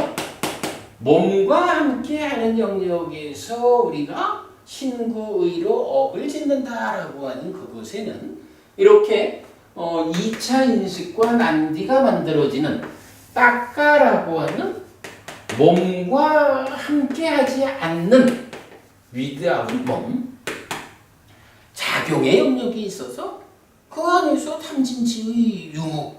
몸과 함께 하는 영역에서 우리가 신구의로 업을 짓는다라고 하는 그곳에는 이렇게 2차 인식과 난디가 만들어지는 닦아라고 하는 몸과 함께 하지 않는 위드아웃 몸, 작용의 영역이 있어서 그 안에서 탐진치의 유무,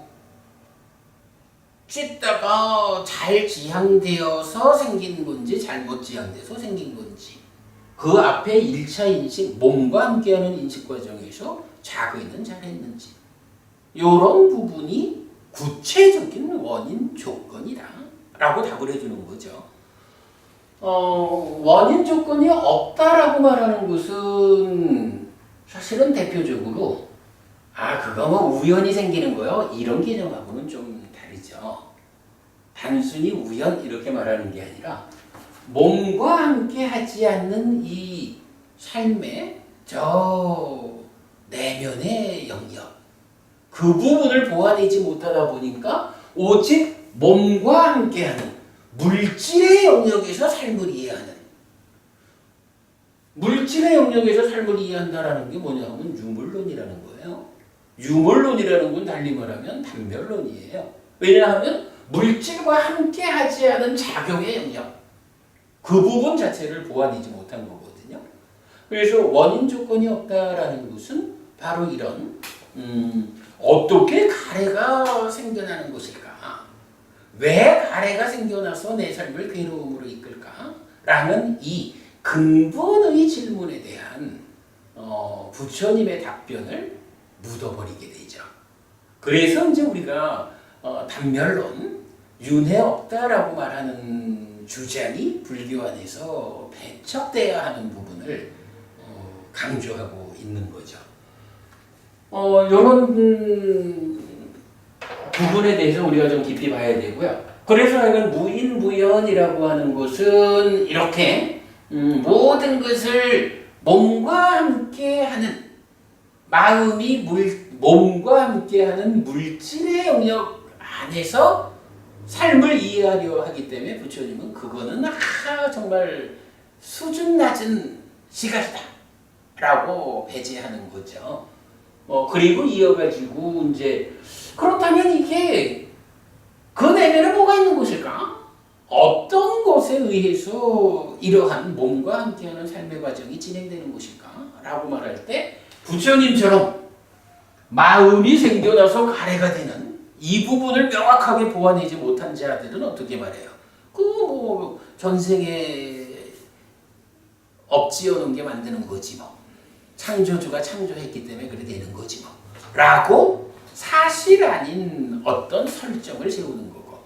찢다가 잘 지향되어서 생긴 건지 잘못 지향돼서 생긴 건지, 그 앞에 1차 인식, 몸과 함께하는 인식 과정에서 자기는 잘했는지, 이런 부분이 구체적인 원인 조건이다 라고 답을 해주는 거죠. 원인 조건이 없다라고 말하는 것은 사실은 대표적으로 그거 뭐 우연히 생기는 거요, 이런 개념하고는 좀 다르죠. 단순히 우연 이렇게 말하는 게 아니라 몸과 함께 하지 않는 이 삶의 저 내면의 영역, 그 부분을 보완하지 못하다 보니까 오직 몸과 함께하는 물질의 영역에서 삶을 이해하는, 물질의 영역에서 삶을 이해한다라는 게 뭐냐면 유물론이라는 거예요. 유물론이라는 건 달리 말하면 단별론이에요. 왜냐하면 물질과 함께하지 않은 작용의 영역, 그 부분 자체를 보완하지 못한 거거든요. 그래서 원인 조건이 없다라는 것은 바로 이런 어떻게 가래가 생겨나는 것일까? 왜 가래가 생겨나서 내 삶을 괴로움으로 이끌까? 라는 이 근본의 질문에 대한 부처님의 답변을 묻어버리게 되죠. 그래서 이제 우리가 단멸론, 윤회 없다라고 말하는 주장이 불교 안에서 배척돼야 하는 부분을 강조하고 있는 거죠. 이런 부분에 대해서 우리가 좀 깊이 봐야 되고요. 그래서 이건 무인무연이라고 하는 것은 이렇게 모든 것을 몸과 함께하는, 마음이 몸과 함께하는 물질의 영역 안에서 삶을 이해하려 하기 때문에 부처님은 그거는 정말 수준 낮은 시각이다 라고 배제하는 거죠. 그리고 이어가지고 이제 그렇다면 이게 그 내면에 뭐가 있는 것일까? 어떤 것에 의해서 이러한 몸과 함께하는 삶의 과정이 진행되는 것일까? 라고 말할 때 부처님처럼 마음이 생겨나서 가래가 되는 이 부분을 명확하게 보완하지 못한 자들은 어떻게 말해요? 전생에 엎지어놓은 게 만드는 거지 뭐. 창조주가 창조했기 때문에 그래 되는 거지 뭐. 라고 사실 아닌 어떤 설정을 세우는 거고,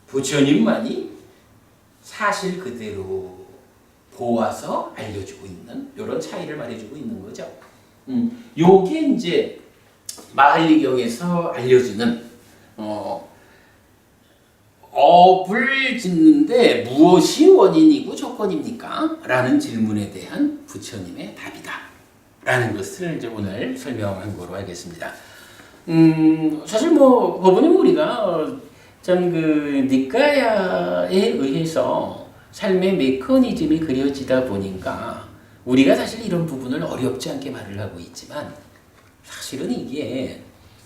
부처님만이 사실 그대로 보아서 알려주고 있는 이런 차이를 말해주고 있는 거죠. 요게 이제 마할리경에서 알려주는 업을 짓는데 무엇이 원인이고 조건입니까? 라는 질문에 대한 부처님의 답이다 라는 것을 이제 오늘 설명한 거로 하겠습니다. 사실 법원님 우리가 참 니까야에 의해서 삶의 메커니즘이 그려지다 보니까 우리가 사실 이런 부분을 어렵지 않게 말을 하고 있지만, 사실은 이게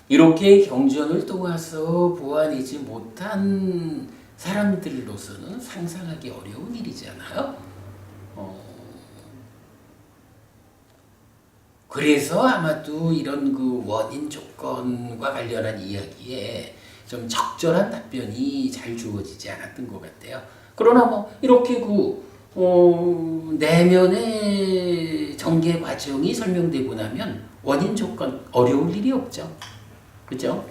이렇게 경전을 통해서 보완하지 못한 사람들로서는 상상하기 어려운 일이잖아요. 그래서 아마도 이런 원인 조건과 관련한 이야기에 좀 적절한 답변이 잘 주어지지 않았던 것 같아요. 그러나 이렇게 내면의 정계 이해의 과정이 설명되고 나면 원인 조건 어려울 일이 없죠. 그죠?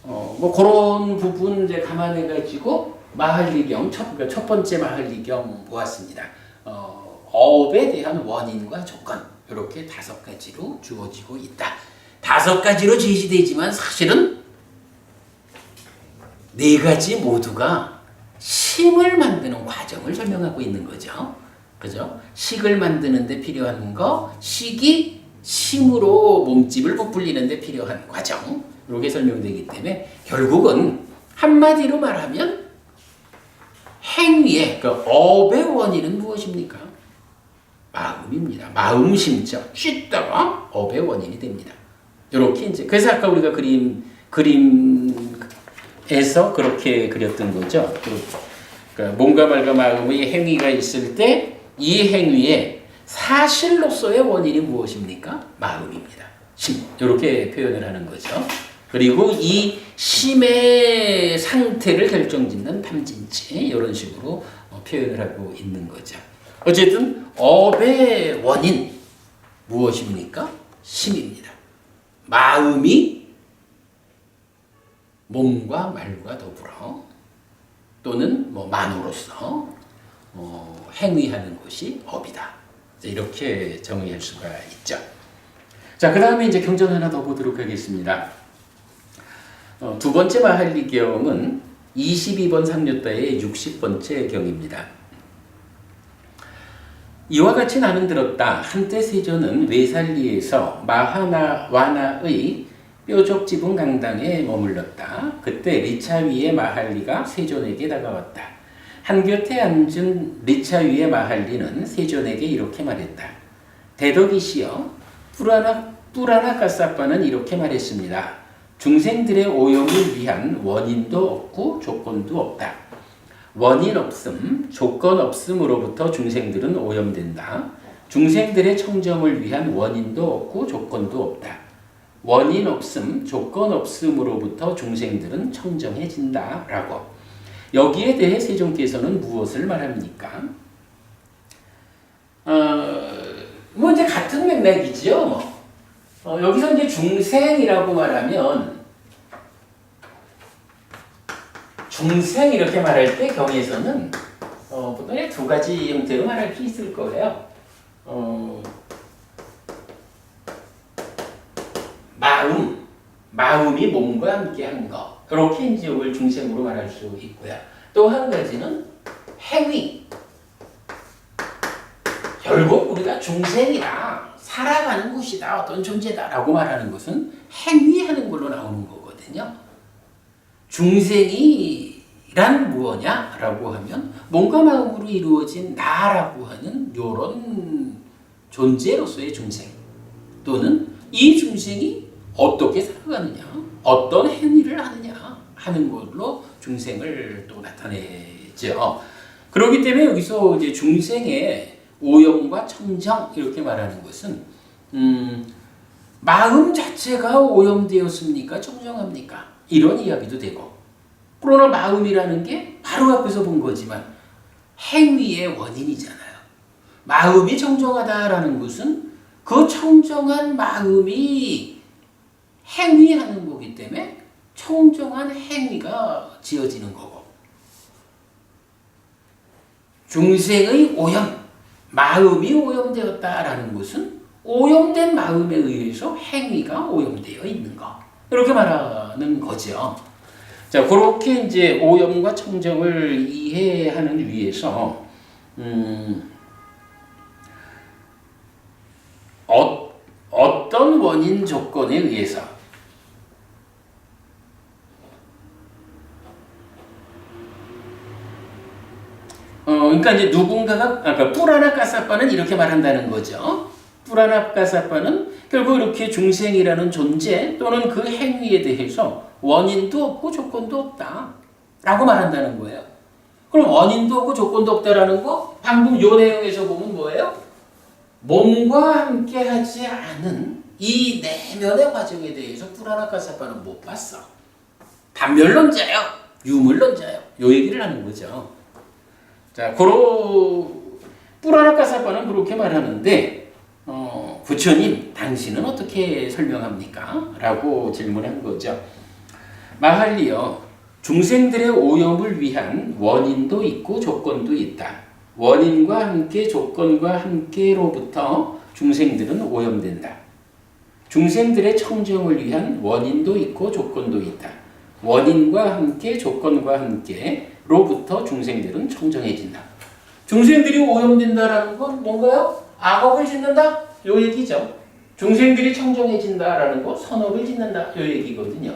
뭐 그런 부분 이제 감안해 가지고 마할리경 첫 번째 마할리경 보았습니다. 어업에 대한 원인과 조건 이렇게 5가지로 주어지고 있다. 5가지로 제시되지만 사실은 4가지 모두가 심을 만드는 과정을 설명하고 있는 거죠. 그죠? 식을 만드는데 필요한 거, 식이 심으로 몸집을 부풀리는데 필요한 과정 이렇게 설명되기 때문에 결국은 한마디로 말하면 행위의 그 업의 원인은 무엇입니까? 마음입니다. 마음 심적 씻다가 업의 원인이 됩니다. 이렇게 이제 그래서 아까 우리가 그림에서 그렇게 그렸던 거죠. 그러니까 몸과 말과 마음의 행위가 있을 때 이 행위의 사실로서의 원인이 무엇입니까? 마음입니다. 심 이렇게 표현을 하는 거죠. 그리고 이 심의 상태를 결정짓는 탐진치 이런 식으로 표현을 하고 있는 거죠. 어쨌든 업의 원인 무엇입니까? 심입니다. 마음이 몸과 말과 더불어 또는 뭐 만으로서 행위하는 것이 업이다. 이렇게 정의할 수가 있죠. 자, 그 다음에 이제 경전 하나 더 보도록 하겠습니다. 두 번째 마할리경은 22번 상류다의 60번째 경입니다. 이와 같이 나는 들었다. 한때 세존은 외살리에서 마하나와나의 뾰족 지붕 강당에 머물렀다. 그때 리차위의 마할리가 세존에게 다가왔다. 한곁에 앉은 리차위의 마할리는 세존에게 이렇게 말했다. 대덕이시여, 뿌라나 까사빠는 이렇게 말했습니다. 중생들의 오염을 위한 원인도 없고 조건도 없다. 원인 없음, 조건 없음으로부터 중생들은 오염된다. 중생들의 청정을 위한 원인도 없고 조건도 없다. 원인 없음, 조건 없음으로부터 중생들은 청정해진다. 라고. 여기에 대해 세존께서는 무엇을 말합니까? 뭐 이제 같은 맥락이지요. 여기서 이제 중생이라고 말하면 중생 이렇게 말할 때 경에서는 보통 2가지 형태로 말할 수 있을 거예요. 마음이 몸과 함께한 거. 이렇게 이제 이걸 중생으로 말할 수 있고요. 또 한 가지는 행위. 결국 우리가 중생이라 살아가는 곳이다, 어떤 존재다라고 말하는 것은 행위하는 걸로 나오는 거거든요. 중생이란 무엇냐라고 하면 몸과 마음으로 이루어진 나라고 하는 이런 존재로서의 중생 또는 이 중생이 어떻게 살아가느냐, 어떤 행위를 하느냐 하는 걸로 중생을 또 나타내죠. 그렇기 때문에 여기서 이제 중생의 오염과 청정 이렇게 말하는 것은 마음 자체가 오염되었습니까? 청정합니까? 이런 이야기도 되고, 그러나 마음이라는 게 바로 앞에서 본 거지만 행위의 원인이잖아요. 마음이 청정하다라는 것은 그 청정한 마음이 행위하는 거기 때문에 청정한 행위가 지어지는 거고, 중생의 오염, 마음이 오염되었다라는 것은 오염된 마음에 의해서 행위가 오염되어 있는 거, 이렇게 말하는 거죠. 자, 그렇게 이제 오염과 청정을 이해하는 위해서 어떤 원인 조건에 의해서 그러니까 이제 누군가가 아까 뿌라나 까사빠는 이렇게 말한다는 거죠. 뿌라나 까사빠는 결국 이렇게 중생이라는 존재 또는 그 행위에 대해서 원인도 없고 조건도 없다 라고 말한다는 거예요. 그럼 원인도 없고 조건도 없다라는 거 방금 요 내용에서 보면 뭐예요? 몸과 함께 하지 않은 이 내면의 과정에 대해서 뿌라나 까사빠는 못 봤어. 반멸론자요, 유물론자요, 요 얘기를 하는 거죠. 자, 뿌라나카사바는 그렇게 말하는데 부처님 당신은 어떻게 설명합니까? 라고 질문한 거죠. 마할리요. 중생들의 오염을 위한 원인도 있고 조건도 있다. 원인과 함께 조건과 함께로부터 중생들은 오염된다. 중생들의 청정을 위한 원인도 있고 조건도 있다. 원인과 함께 조건과 함께로부터 중생들은 청정해진다. 중생들이 오염된다라는 건 뭔가요? 악업을 짓는다? 요 얘기죠. 중생들이 청정해진다라는 거 선업을 짓는다. 요 얘기거든요.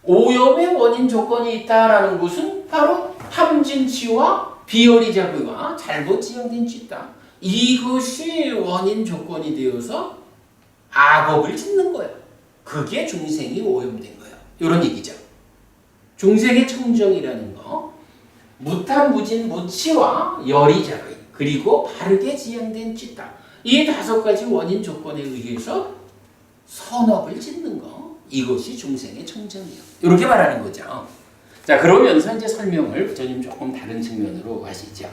오염의 원인 조건이 있다라는 것은 바로 탐진치와 비어리자구와 잘못 지향된 짓다. 이것이 원인 조건이 되어서 악업을 짓는 거예요. 그게 중생이 오염된 거예요. 이런 얘기죠. 중생의 청정이라는 거, 무탐무진 무치와 열이자의 그리고 바르게 지향된 짓다. 이 5가지 원인 조건에 의해서 선업을 짓는 거, 이것이 중생의 청정이에요. 이렇게 말하는 거죠. 자, 그러면서 이제 설명을 부처님 조금 다른 측면으로 하시죠.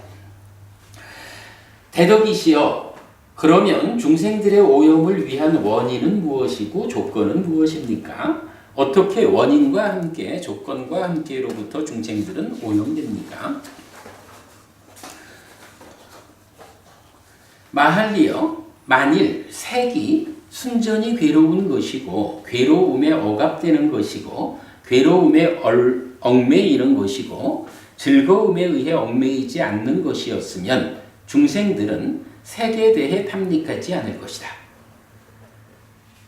대덕이시여, 그러면 중생들의 오염을 위한 원인은 무엇이고 조건은 무엇입니까? 어떻게 원인과 함께 조건과 함께로부터 중생들은 오염됩니까? 마할리여, 만일 색이 순전히 괴로운 것이고 괴로움에 억압되는 것이고 괴로움에 얽매이는 것이고 즐거움에 의해 얽매이지 않는 것이었으면 중생들은 색에 대해 탐닉하지 않을 것이다.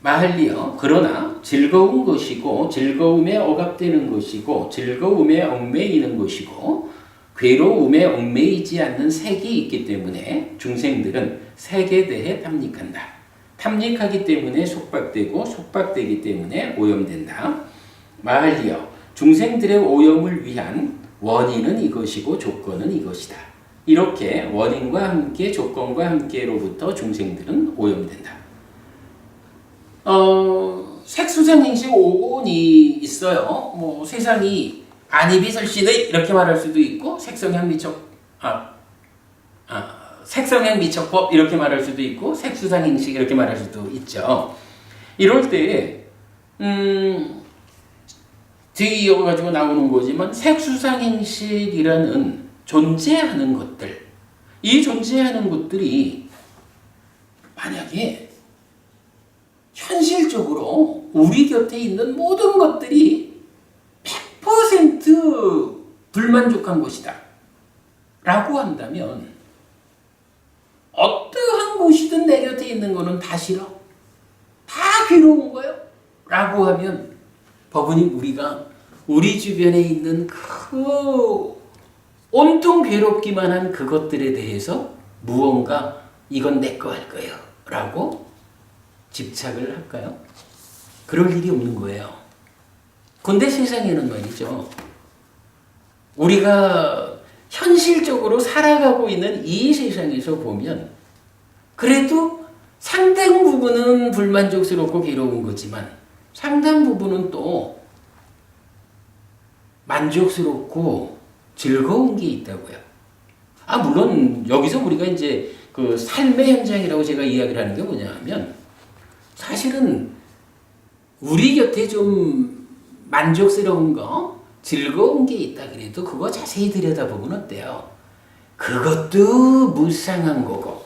마할리여, 그러나 즐거운 것이고 즐거움에 억압되는 것이고 즐거움에 얽매이는 것이고 괴로움에 얽매이지 않는 색이 있기 때문에 중생들은 색에 대해 탐닉한다. 탐닉하기 때문에 속박되고 속박되기 때문에 오염된다. 마할리여, 중생들의 오염을 위한 원인은 이것이고 조건은 이것이다. 이렇게 원인과 함께 조건과 함께로부터 중생들은 오염된다. 색수생행식 5권이 있어요. 뭐 세상이 안이비설신의 이렇게 말할 수도 있고 색성행미척법 이렇게 말할 수도 있고 색수상행식 이렇게 말할 수도 있죠. 이럴 때 뒤에 이어가지고 나오는 거지만 색수상행식이라는 존재하는 것들, 이 존재하는 것들이 만약에 현실적으로 우리 곁에 있는 모든 것들이 100% 불만족한 것이다 라고 한다면 어떠한 곳이든 내 곁에 있는 거는 다 싫어, 다 괴로운 거예요 라고 하면 법은이 우리가 우리 주변에 있는 그 온통 괴롭기만 한 그것들에 대해서 무언가 이건 내 거 할 거예요 라고 집착을 할까요? 그럴 일이 없는 거예요. 근데 세상에는 말이죠, 우리가 현실적으로 살아가고 있는 이 세상에서 보면 그래도 상당 부분은 불만족스럽고 괴로운 거지만 상당 부분은 또 만족스럽고 즐거운 게 있다고요. 물론 여기서 우리가 이제 그 삶의 현장이라고 제가 이야기를 하는 게 뭐냐면 사실은 우리 곁에 좀 만족스러운 거, 즐거운 게 있다 그래도 그거 자세히 들여다보면 어때요? 그것도 무상한 거고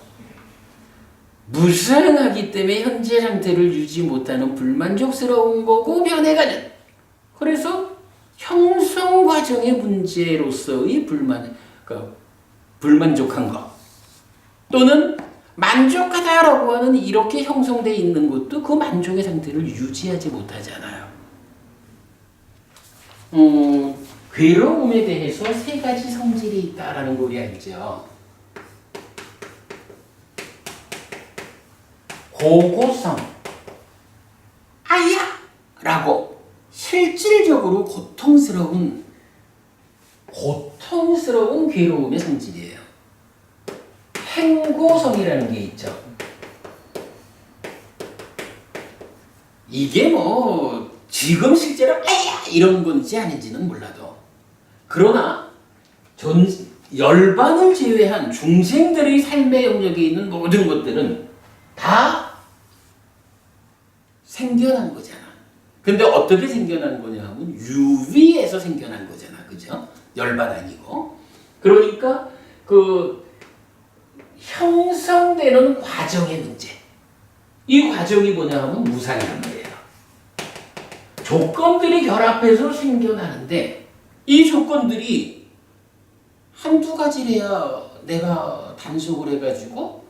무상하기 때문에 현재 상태를 유지 못하는 불만족스러운 거고 변해가는, 그래서 형성 과정의 문제로서의 불만족한 것 또는 만족하다라고 하는 이렇게 형성되어 있는 것도 그 만족의 상태를 유지하지 못하잖아요. 괴로움에 대해서 3가지 성질이 있다라는 거 우리 알죠. 고고성, 아야! 라고 실질적으로 고통스러운 괴로움의 성질이에요. 행고성이라는 게 있죠. 이게 뭐 지금 실제로 아야! 이런 건지 아닌지는 몰라도 그러나 열반을 제외한 중생들의 삶의 영역에 있는 모든 것들은 다 생겨난 거잖아. 근데 어떻게 생겨난 거냐 하면 유비에서 생겨난 거잖아. 그죠? 열반 아니고. 그러니까 그 형성되는 과정의 문제. 이 과정이 뭐냐 하면 무상이란 말이에요. 조건들이 결합해서 생겨나는데 이 조건들이 한두 가지래야 내가 단속을 해가지고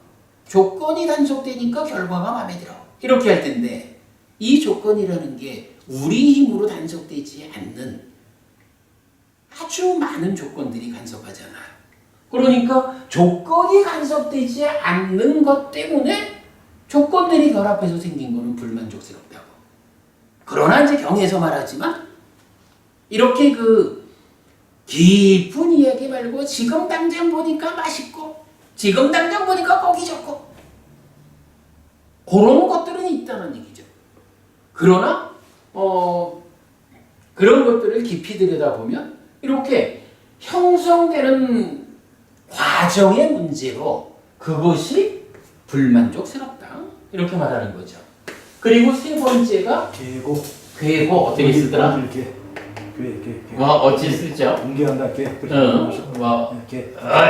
조건이 단속되니까 결과가 마음에 들어. 이렇게 할 텐데 이 조건이라는 게 우리 힘으로 단속되지 않는 아주 많은 조건들이 간섭하잖아요. 그러니까 조건이 간섭되지 않는 것 때문에 조건들이 결합해서 생긴 거는 불만족스럽다고. 그러나 이제 경에서 말하지만 이렇게 그 깊은 이야기 말고 지금 당장 보니까 맛있고 지금 당장 보니까 보기 좋고 그런 것들은 있다는 얘기죠. 그러나 그런 것들을 깊이 들여다보면 이렇게 형성되는 과정의 문제로 그것이 불만족스럽다. 이렇게 말하는 거죠. 그리고 세 번째가 괴고 어떻게 쓰더라? 이렇게 뭐 어찌 쓰죠? 공개한다 개.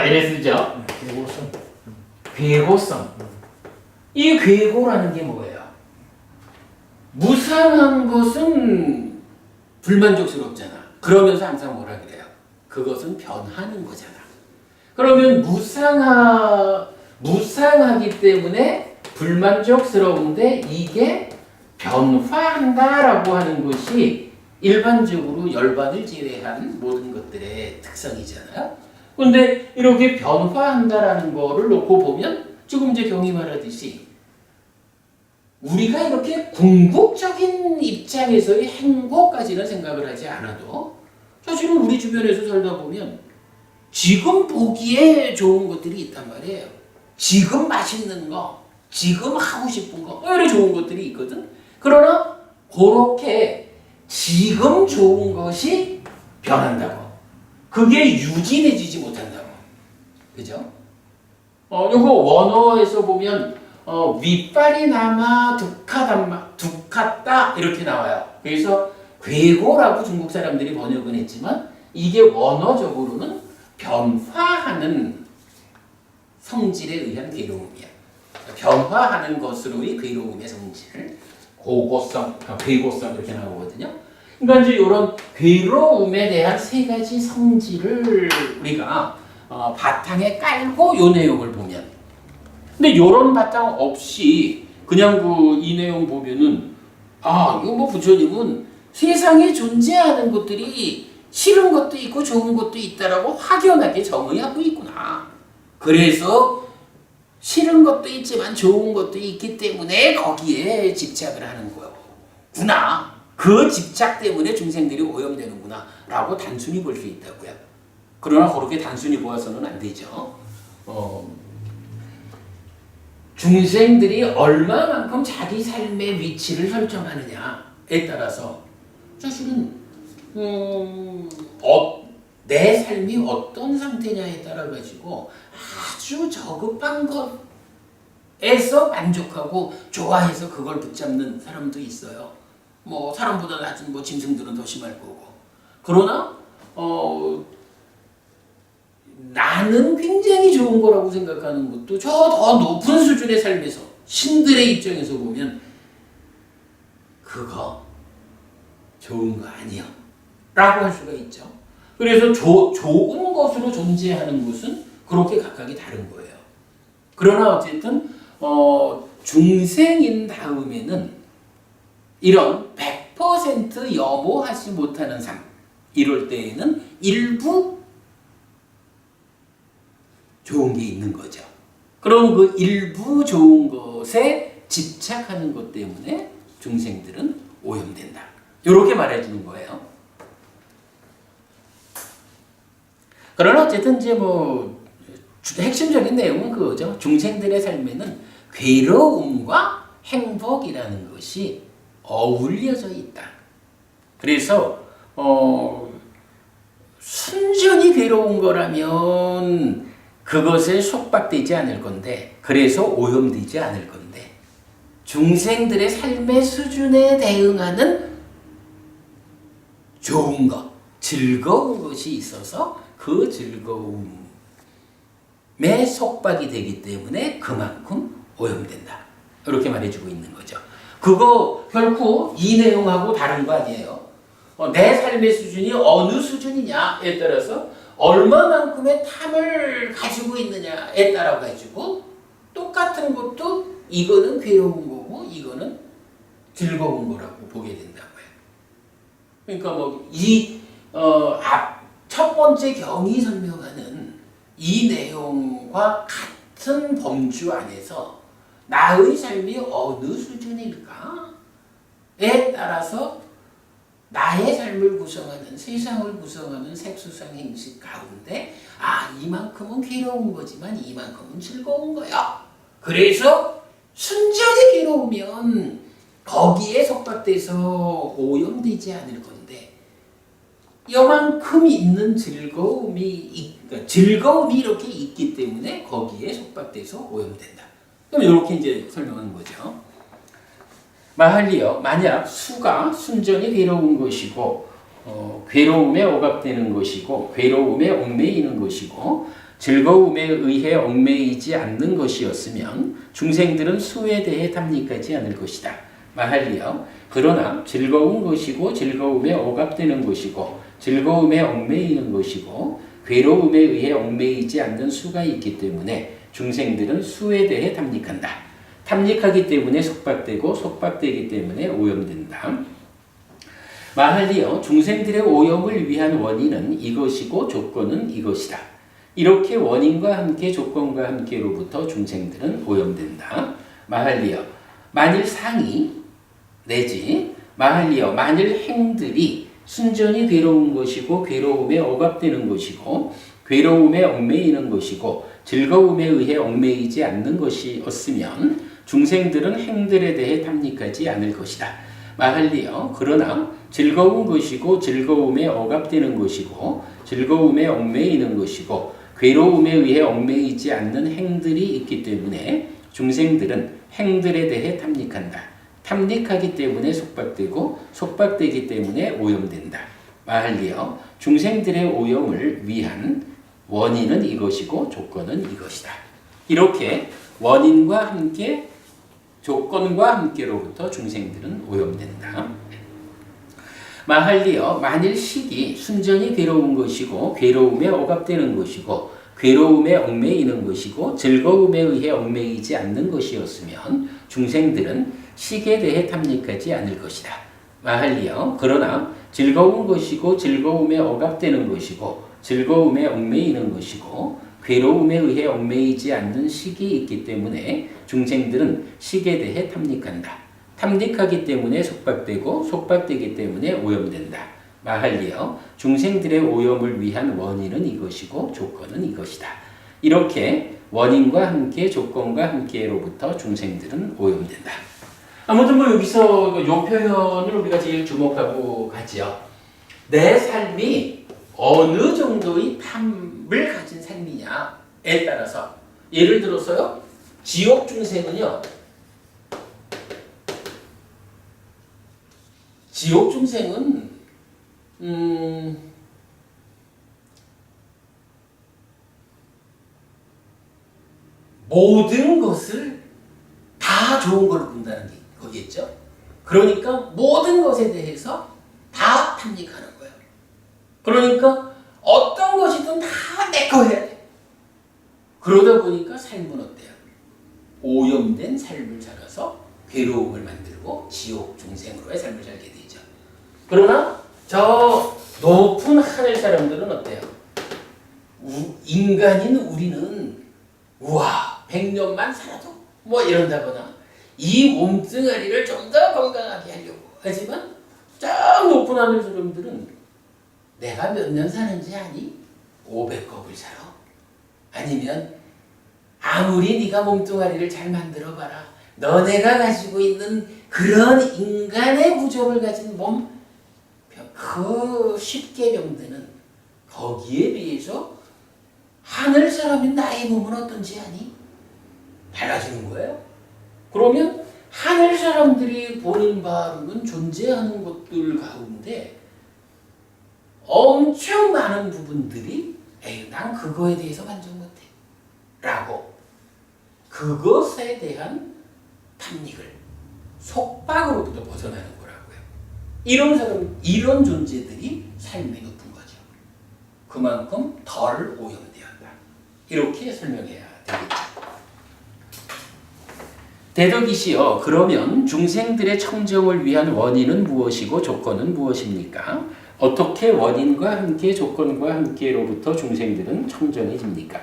이래 쓰죠. 괴고성. 괴고성. 이 괴고라는 게 뭐예요? 무상한 것은 불만족스럽잖아. 그러면서 항상 뭐라 그래요? 그것은 변하는 거잖아. 그러면 무상하기 때문에 불만족스러운데 이게 변화한다라고 하는 것이 일반적으로 열반을 제외한 모든 것들의 특성이잖아요. 근데 이렇게 변화한다라는 거를 놓고 보면 지금 이제 경이 말하듯이 우리가 이렇게 궁극적인 입장에서의 행복까지는 생각을 하지 않아도 사실은 우리 주변에서 살다 보면 지금 보기에 좋은 것들이 있단 말이에요. 지금 맛있는 거, 지금 하고 싶은 거, 이런 좋은 것들이 있거든. 그러나 그렇게 지금 좋은 것이 변한다고. 그게 유지되지 못한다고. 그죠? 요거 원어에서 보면 윗발이 남아 두카다 이렇게 나와요. 그래서 괴고라고 중국 사람들이 번역은 했지만 이게 원어적으로는 변화하는 성질에 의한 괴로움이야. 변화하는 것으로의 괴로움의 성질, 고고성, 괴고성 이렇게 나오거든요. 그러니까 이제 이런 괴로움에 대한 세 가지 성질을 우리가 바탕에 깔고 이 내용을 보면, 근데 이런 바탕 없이 그냥 이 내용 보면은 이거 뭐 부처님은 세상에 존재하는 것들이 싫은 것도 있고 좋은 것도 있다라고 확연하게 정의하고 있구나. 그래서 싫은 것도 있지만 좋은 것도 있기 때문에 거기에 집착을 하는 거구나. 그 집착 때문에 중생들이 오염되는구나 라고 단순히 볼 수 있다고요. 그러나 그렇게 단순히 보아서는 안 되죠. 중생들이 얼마만큼 자기 삶의 위치를 설정하느냐에 따라서 사실은 내 삶이 어떤 상태냐에 따라 가지고 아주 저급한 것에서 만족하고 좋아해서 그걸 붙잡는 사람도 있어요. 뭐 사람보다 낮은 뭐 짐승들은 더 심할 거고. 그러나 나는 굉장히 좋은 거라고 생각하는 것도 저 더 높은 수준의 삶에서 신들의 입장에서 보면 그거 좋은 거 아니야 라고 할 수가 있죠. 그래서 좋은 것으로 존재하는 것은 그렇게 각각이 다른 거예요. 그러나 어쨌든 중생인 다음에는 이런 100% 염호하지 못하는 삶, 이럴 때에는 일부 좋은 게 있는 거죠. 그럼 그 일부 좋은 것에 집착하는 것 때문에 중생들은 오염된다. 이렇게 말해주는 거예요. 그러나 어쨌든 이제 핵심적인 내용은 그거죠. 중생들의 삶에는 괴로움과 행복이라는 것이 어울려져 있다. 그래서 순전히 괴로운 거라면 그것에 속박되지 않을 건데, 그래서 오염되지 않을 건데, 중생들의 삶의 수준에 대응하는 좋은 것, 즐거운 것이 있어서 그 즐거움에 속박이 되기 때문에 그만큼 오염된다. 이렇게 말해주고 있는 거죠. 그거 결코 이 내용하고 다른 거 아니에요. 내 삶의 수준이 어느 수준이냐에 따라서 얼마만큼의 탐을 가지고 있느냐에 따라 가지고 똑같은 것도 이거는 괴로운 거고 이거는 즐거운 거라고 보게 된다고요. 그러니까 첫 번째 경이 설명하는 이 내용과 같은 범주 안에서 나의 삶이 어느 수준일까에 따라서 나의 삶을 구성하는, 세상을 구성하는 색수상 행식 가운데 이만큼은 괴로운 거지만 이만큼은 즐거운 거야. 그래서 순전히 괴로우면 거기에 속박돼서 오염되지 않을 건데 이만큼 있는 즐거움이 이렇게 있기 때문에 거기에 속박돼서 오염된다. 그럼 이렇게 이제 설명하는 거죠. 마할리여, 만약 수가 순전히 괴로운 것이고 괴로움에 억압되는 것이고 괴로움에 얽매이는 것이고 즐거움에 의해 얽매이지 않는 것이었으면 중생들은 수에 대해 탐닉하지 않을 것이다. 마할리여, 그러나 즐거운 것이고 즐거움에 억압되는 것이고 즐거움에 얽매이는 것이고 괴로움에 의해 얽매이지 않는 수가 있기 때문에 중생들은 수에 대해 탐닉한다. 탐닉하기 때문에 속박되고 속박되기 때문에 오염된다. 마할리여, 중생들의 오염을 위한 원인은 이것이고 조건은 이것이다. 이렇게 원인과 함께 조건과 함께로부터 중생들은 오염된다. 마할리여, 만일 상이 내지 마할리여, 만일 행들이 순전히 괴로운 것이고 괴로움에 억압되는 것이고 괴로움에 얽매이는 것이고 즐거움에 의해 얽매이지 않는 것이었으면 중생들은 행들에 대해 탐닉하지 않을 것이다. 마할리여, 그러나 즐거운 것이고 즐거움에 억압되는 것이고 즐거움에 얽매이는 것이고 괴로움에 의해 얽매이지 않는 행들이 있기 때문에 중생들은 행들에 대해 탐닉한다. 탐닉하기 때문에 속박되고 속박되기 때문에 오염된다. 마할리여, 중생들의 오염을 위한 원인은 이것이고 조건은 이것이다. 이렇게 원인과 함께 조건과 함께로부터 중생들은 오염된다. 마할리여, 만일 식이 순전히 괴로운 것이고 괴로움에 억압되는 것이고 괴로움에 얽매이는 것이고 즐거움에 의해 얽매이지 않는 것이었으면 중생들은 식에 대해 탐닉하지 않을 것이다. 마할리여, 그러나 즐거운 것이고 즐거움에 억압되는 것이고 즐거움에 얽매이는 것이고 괴로움에 의해 얽매이지 않는 식이 있기 때문에 중생들은 식에 대해 탐닉한다. 탐닉하기 때문에 속박되고 속박되기 때문에 오염된다. 마할리여, 중생들의 오염을 위한 원인은 이것이고 조건은 이것이다. 이렇게 원인과 함께 조건과 함께로부터 중생들은 오염된다. 아무튼 여기서 이 표현을 우리가 제일 주목하고 가지요. 내 삶이 어느 정도의 탐을 가진 삶이냐에 따라서, 예를 들어서요, 지옥 중생은요, 지옥 중생은 모든 것을 다 좋은 걸로 본다는 게 거기겠죠. 그러니까 모든 것에 대해서 다 탐닉하는 거예요. 그러니까 어떤 것이든 다 내 거 해야 돼. 그러다 보니까 삶은 어때요? 오염된 삶을 살아서 괴로움을 만들고 지옥 중생으로의 삶을 살게 되죠. 그러나 저 높은 하늘 사람들은 어때요? 인간인 우리는 우와 100년만 살아도 이런다거나 이 몸뚱아리를 좀 더 건강하게 하려고 하지만 저 높은 하늘 사람들은 내가 몇 년 사는지 아니? 500겁을 살아. 아니면 아무리 네가 몸뚱아리를 잘 만들어봐라. 너네가 가지고 있는 그런 인간의 부족을 가진 몸, 그 쉽게 병드는 거기에 비해서 하늘 사람인 나의 몸은 어떤지 아니? 달라지는 거예요. 그러면 하늘 사람들이 보는 바로는 존재하는 것들 가운데 엄청 많은 부분들이 에이, 난 그거에 대해서 만족 못해 라고 그것에 대한 탐닉을 속박으로부터 벗어나는 거라고요. 이런 사람, 이런 존재들이 삶이 높은 거죠. 그만큼 덜 오염되었다. 이렇게 설명해야 되겠죠. 대덕이시여, 그러면 중생들의 청정을 위한 원인은 무엇이고 조건은 무엇입니까? 어떻게 원인과 함께 조건과 함께로부터 중생들은 청정해집니까?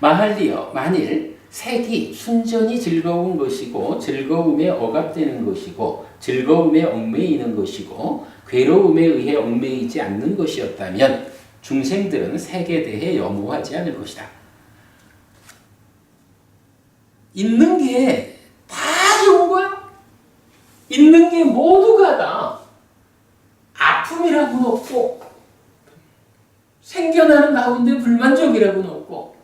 마할리여, 만일 색이 순전히 즐거운 것이고 즐거움에 억압되는 것이고 즐거움에 얽매이는 것이고 괴로움에 의해 얽매이지 않는 것이었다면 중생들은 색에 대해 염호하지 않을 것이다. 있는 게 다 좋은 거야. 있는 게 모두가 다 아픔이라고는 없고 생겨나는 가운데 불만족이라고는 없고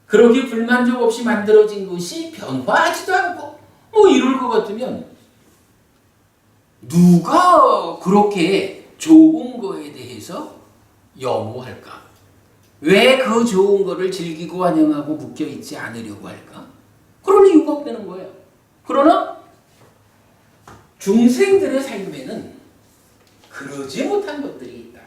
그렇게 불만족 없이 만들어진 것이 변화하지도 않고 뭐 이럴 것 같으면 누가 그렇게 좋은 거에 대해서 염호할까? 왜 그 좋은 거를 즐기고 환영하고 묶여있지 않으려고 할까? 그럴 이유가 없다는 거예요. 그러나 중생들의 삶에는 그러지 못한 것들이 있다.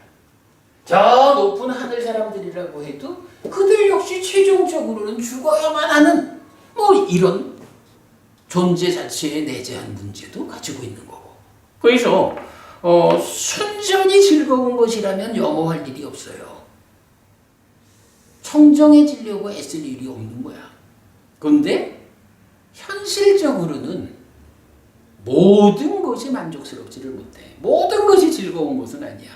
저 높은 하늘 사람들이라고 해도 그들 역시 최종적으로는 죽어야만 하는 뭐 이런 존재 자체에 내재한 문제도 가지고 있는 거고. 그래서 순전히 즐거운 것이라면 염호할 일이 없어요. 청정해지려고 애쓸 일이 없는 거야. 그런데 현실적으로는 모든 것이 만족스럽지를 못해. 모든 것이 즐거운 것은 아니야.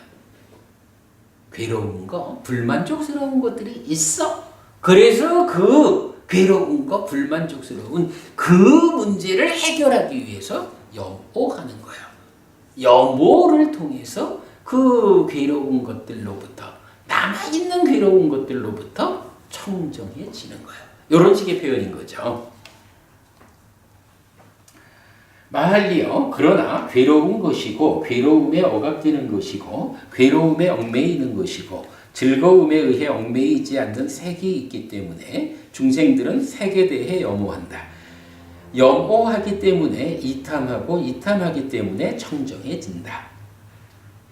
괴로운 거, 불만족스러운 것들이 있어. 그래서 그 괴로운 거, 불만족스러운 그 문제를 해결하기 위해서 염호하는 거야. 염호를 통해서 그 괴로운 것들로부터, 남아있는 괴로운 것들로부터 청정해지는 거야. 이런 식의 표현인 거죠. 마할리여, 그러나 괴로운 것이고 괴로움에 억압되는 것이고 괴로움에 얽매이는 것이고 즐거움에 의해 얽매이지 않는 색이 있기 때문에 중생들은 색에 대해 염호한다. 염호하기 때문에 이탐하고 이탐하기 때문에 청정해진다.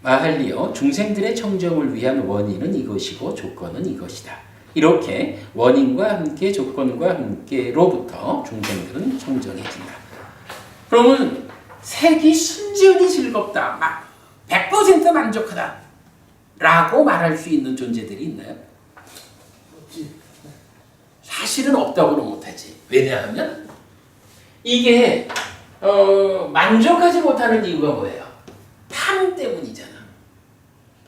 마할리여, 중생들의 청정을 위한 원인은 이것이고 조건은 이것이다. 이렇게 원인과 함께 조건과 함께로부터 중생들은 청정해진다. 그러면 색이 순전히 즐겁다, 막 100% 만족하다 라고 말할 수 있는 존재들이 있나요? 사실은 없다고는 못하지. 왜냐하면 이게 만족하지 못하는 이유가 뭐예요? 탐 때문이잖아.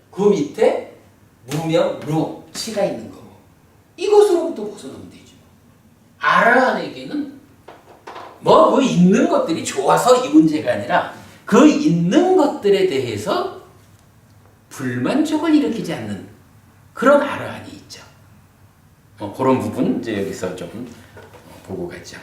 그 밑에 무명, 루, 치가 있는 거고 이것으로부터 벗어나면 되죠. 아라한에게는 뭐 그 있는 것들이 좋아서 이 문제가 아니라 그 있는 것들에 대해서 불만족을 일으키지 않는 그런 아라한이 있죠. 그런 부분 이제 여기서 좀 보고 가죠.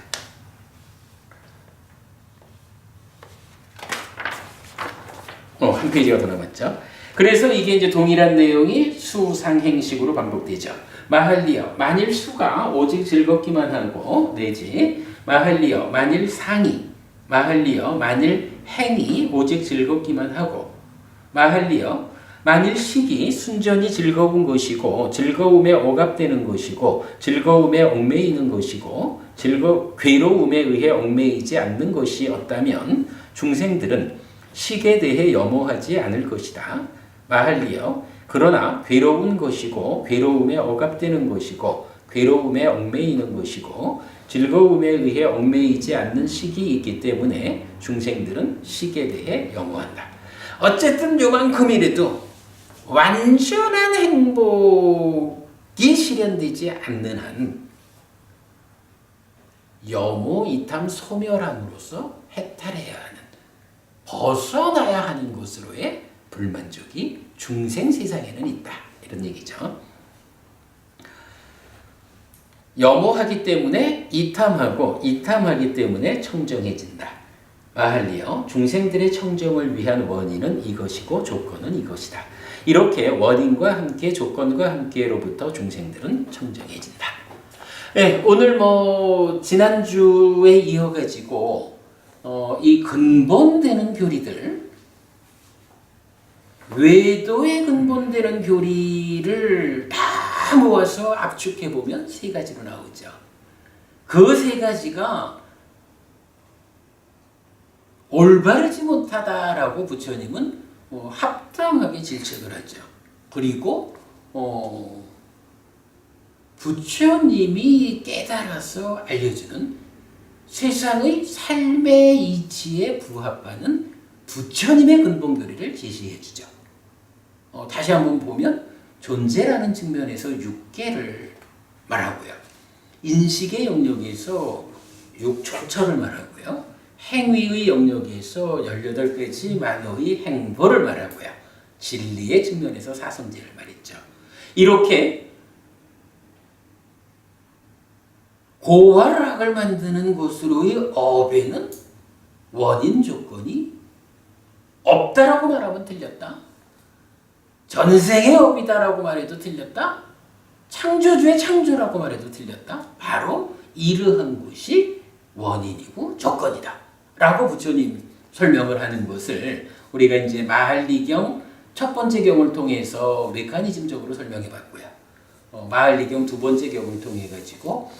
한 페이지가 더 남았죠. 그래서 이게 이제 동일한 내용이 수상행식으로 반복되죠. 마할리여, 만일 수가 오직 즐겁기만 하고 내지 마할리여, 만일 상이, 마할리여, 만일 행이 오직 즐겁기만 하고 마할리여, 만일 식이 순전히 즐거운 것이고 즐거움에 억압되는 것이고 즐거움에 얽매이는 것이고 괴로움에 의해 얽매이지 않는 것이었다면 중생들은 식에 대해 염호하지 않을 것이다. 마할리여, 그러나 괴로운 것이고 괴로움에 억압되는 것이고 괴로움에 얽매이는 것이고 즐거움에 의해 얽매이지 않는 식이 있기 때문에 중생들은 식에 대해 염호한다. 어쨌든 요만큼이라도 완전한 행복이 실현되지 않는 한 염호, 이탐, 소멸함으로써 해탈해야 하는, 벗어나야 하는 것으로의 불만족이 중생 세상에는 있다. 이런 얘기죠. 염호하기 때문에 이탐하고 이탐하기 때문에 청정해진다. 마할리여 중생들의 청정을 위한 원인은 이것이고 조건은 이것이다. 이렇게 원인과 함께 조건과 함께로부터 중생들은 청정해진다. 네, 오늘 지난주에 이어가지고 이 근본되는 교리들, 외도에 근본되는 교리를 다 모아서 압축해보면 세 가지로 나오죠. 그 세 가지가 올바르지 못하다라고 부처님은 합당하게 질책을 하죠. 그리고 부처님이 깨달아서 알려주는 세상의 삶의 이치에 부합하는 부처님의 근본 교리를 제시해 주죠. 다시 한번 보면 존재라는 측면에서 6개를 말하고요. 인식의 영역에서 6초처를 말하고요. 행위의 영역에서 18가지 만호의 행보를 말하고요. 진리의 측면에서 사성제를 말했죠. 이렇게 고활락을 만드는 것으로의 업에는 원인 조건이 없다라고 말하면 틀렸다. 전생의 업이다라고 말해도 틀렸다. 창조주의 창조라고 말해도 틀렸다. 바로 이러한 것이 원인이고 조건이다 라고 부처님 설명을 하는 것을 우리가 이제 마할리경 첫 번째 경을 통해서 메커니즘적으로 설명해 봤고요. 마할리경 두 번째 경을 통해 가지고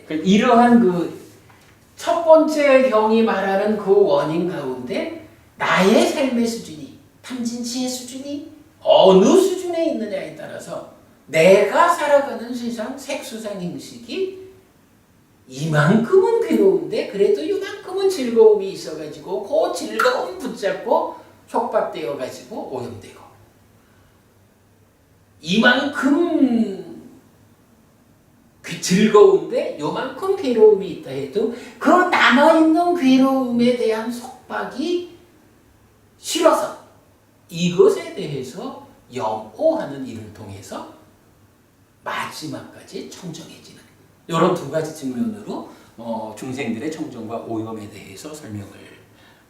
이러한 그 첫 번째 경이 말하는 그 원인 가운데 나의 삶의 수준이, 탐진치의 수준이 어느 수준에 있느냐에 따라서 내가 살아가는 세상 색수상 행식이 이만큼은 괴로운데 그래도 이만큼은 즐거움이 있어가지고 그 즐거움 붙잡고 촉박되어가지고 오염되고, 이만큼 즐거운데 요만큼 괴로움이 있다 해도 그 남아있는 괴로움에 대한 속박이 싫어서 이것에 대해서 염호하는 일을 통해서 마지막까지 청정해지는 이런 두 가지 측면으로 중생들의 청정과 오염에 대해서 설명을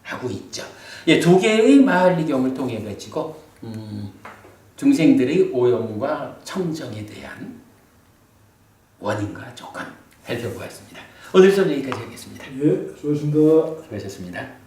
하고 있죠. 예, 두 개의 마할리경을 통해 가지고 중생들의 오염과 청정에 대한 원인과 조건 살펴보았습니다. 오늘 수업 여기까지 하겠습니다. 예, 수고하셨습니다. 수고하셨습니다.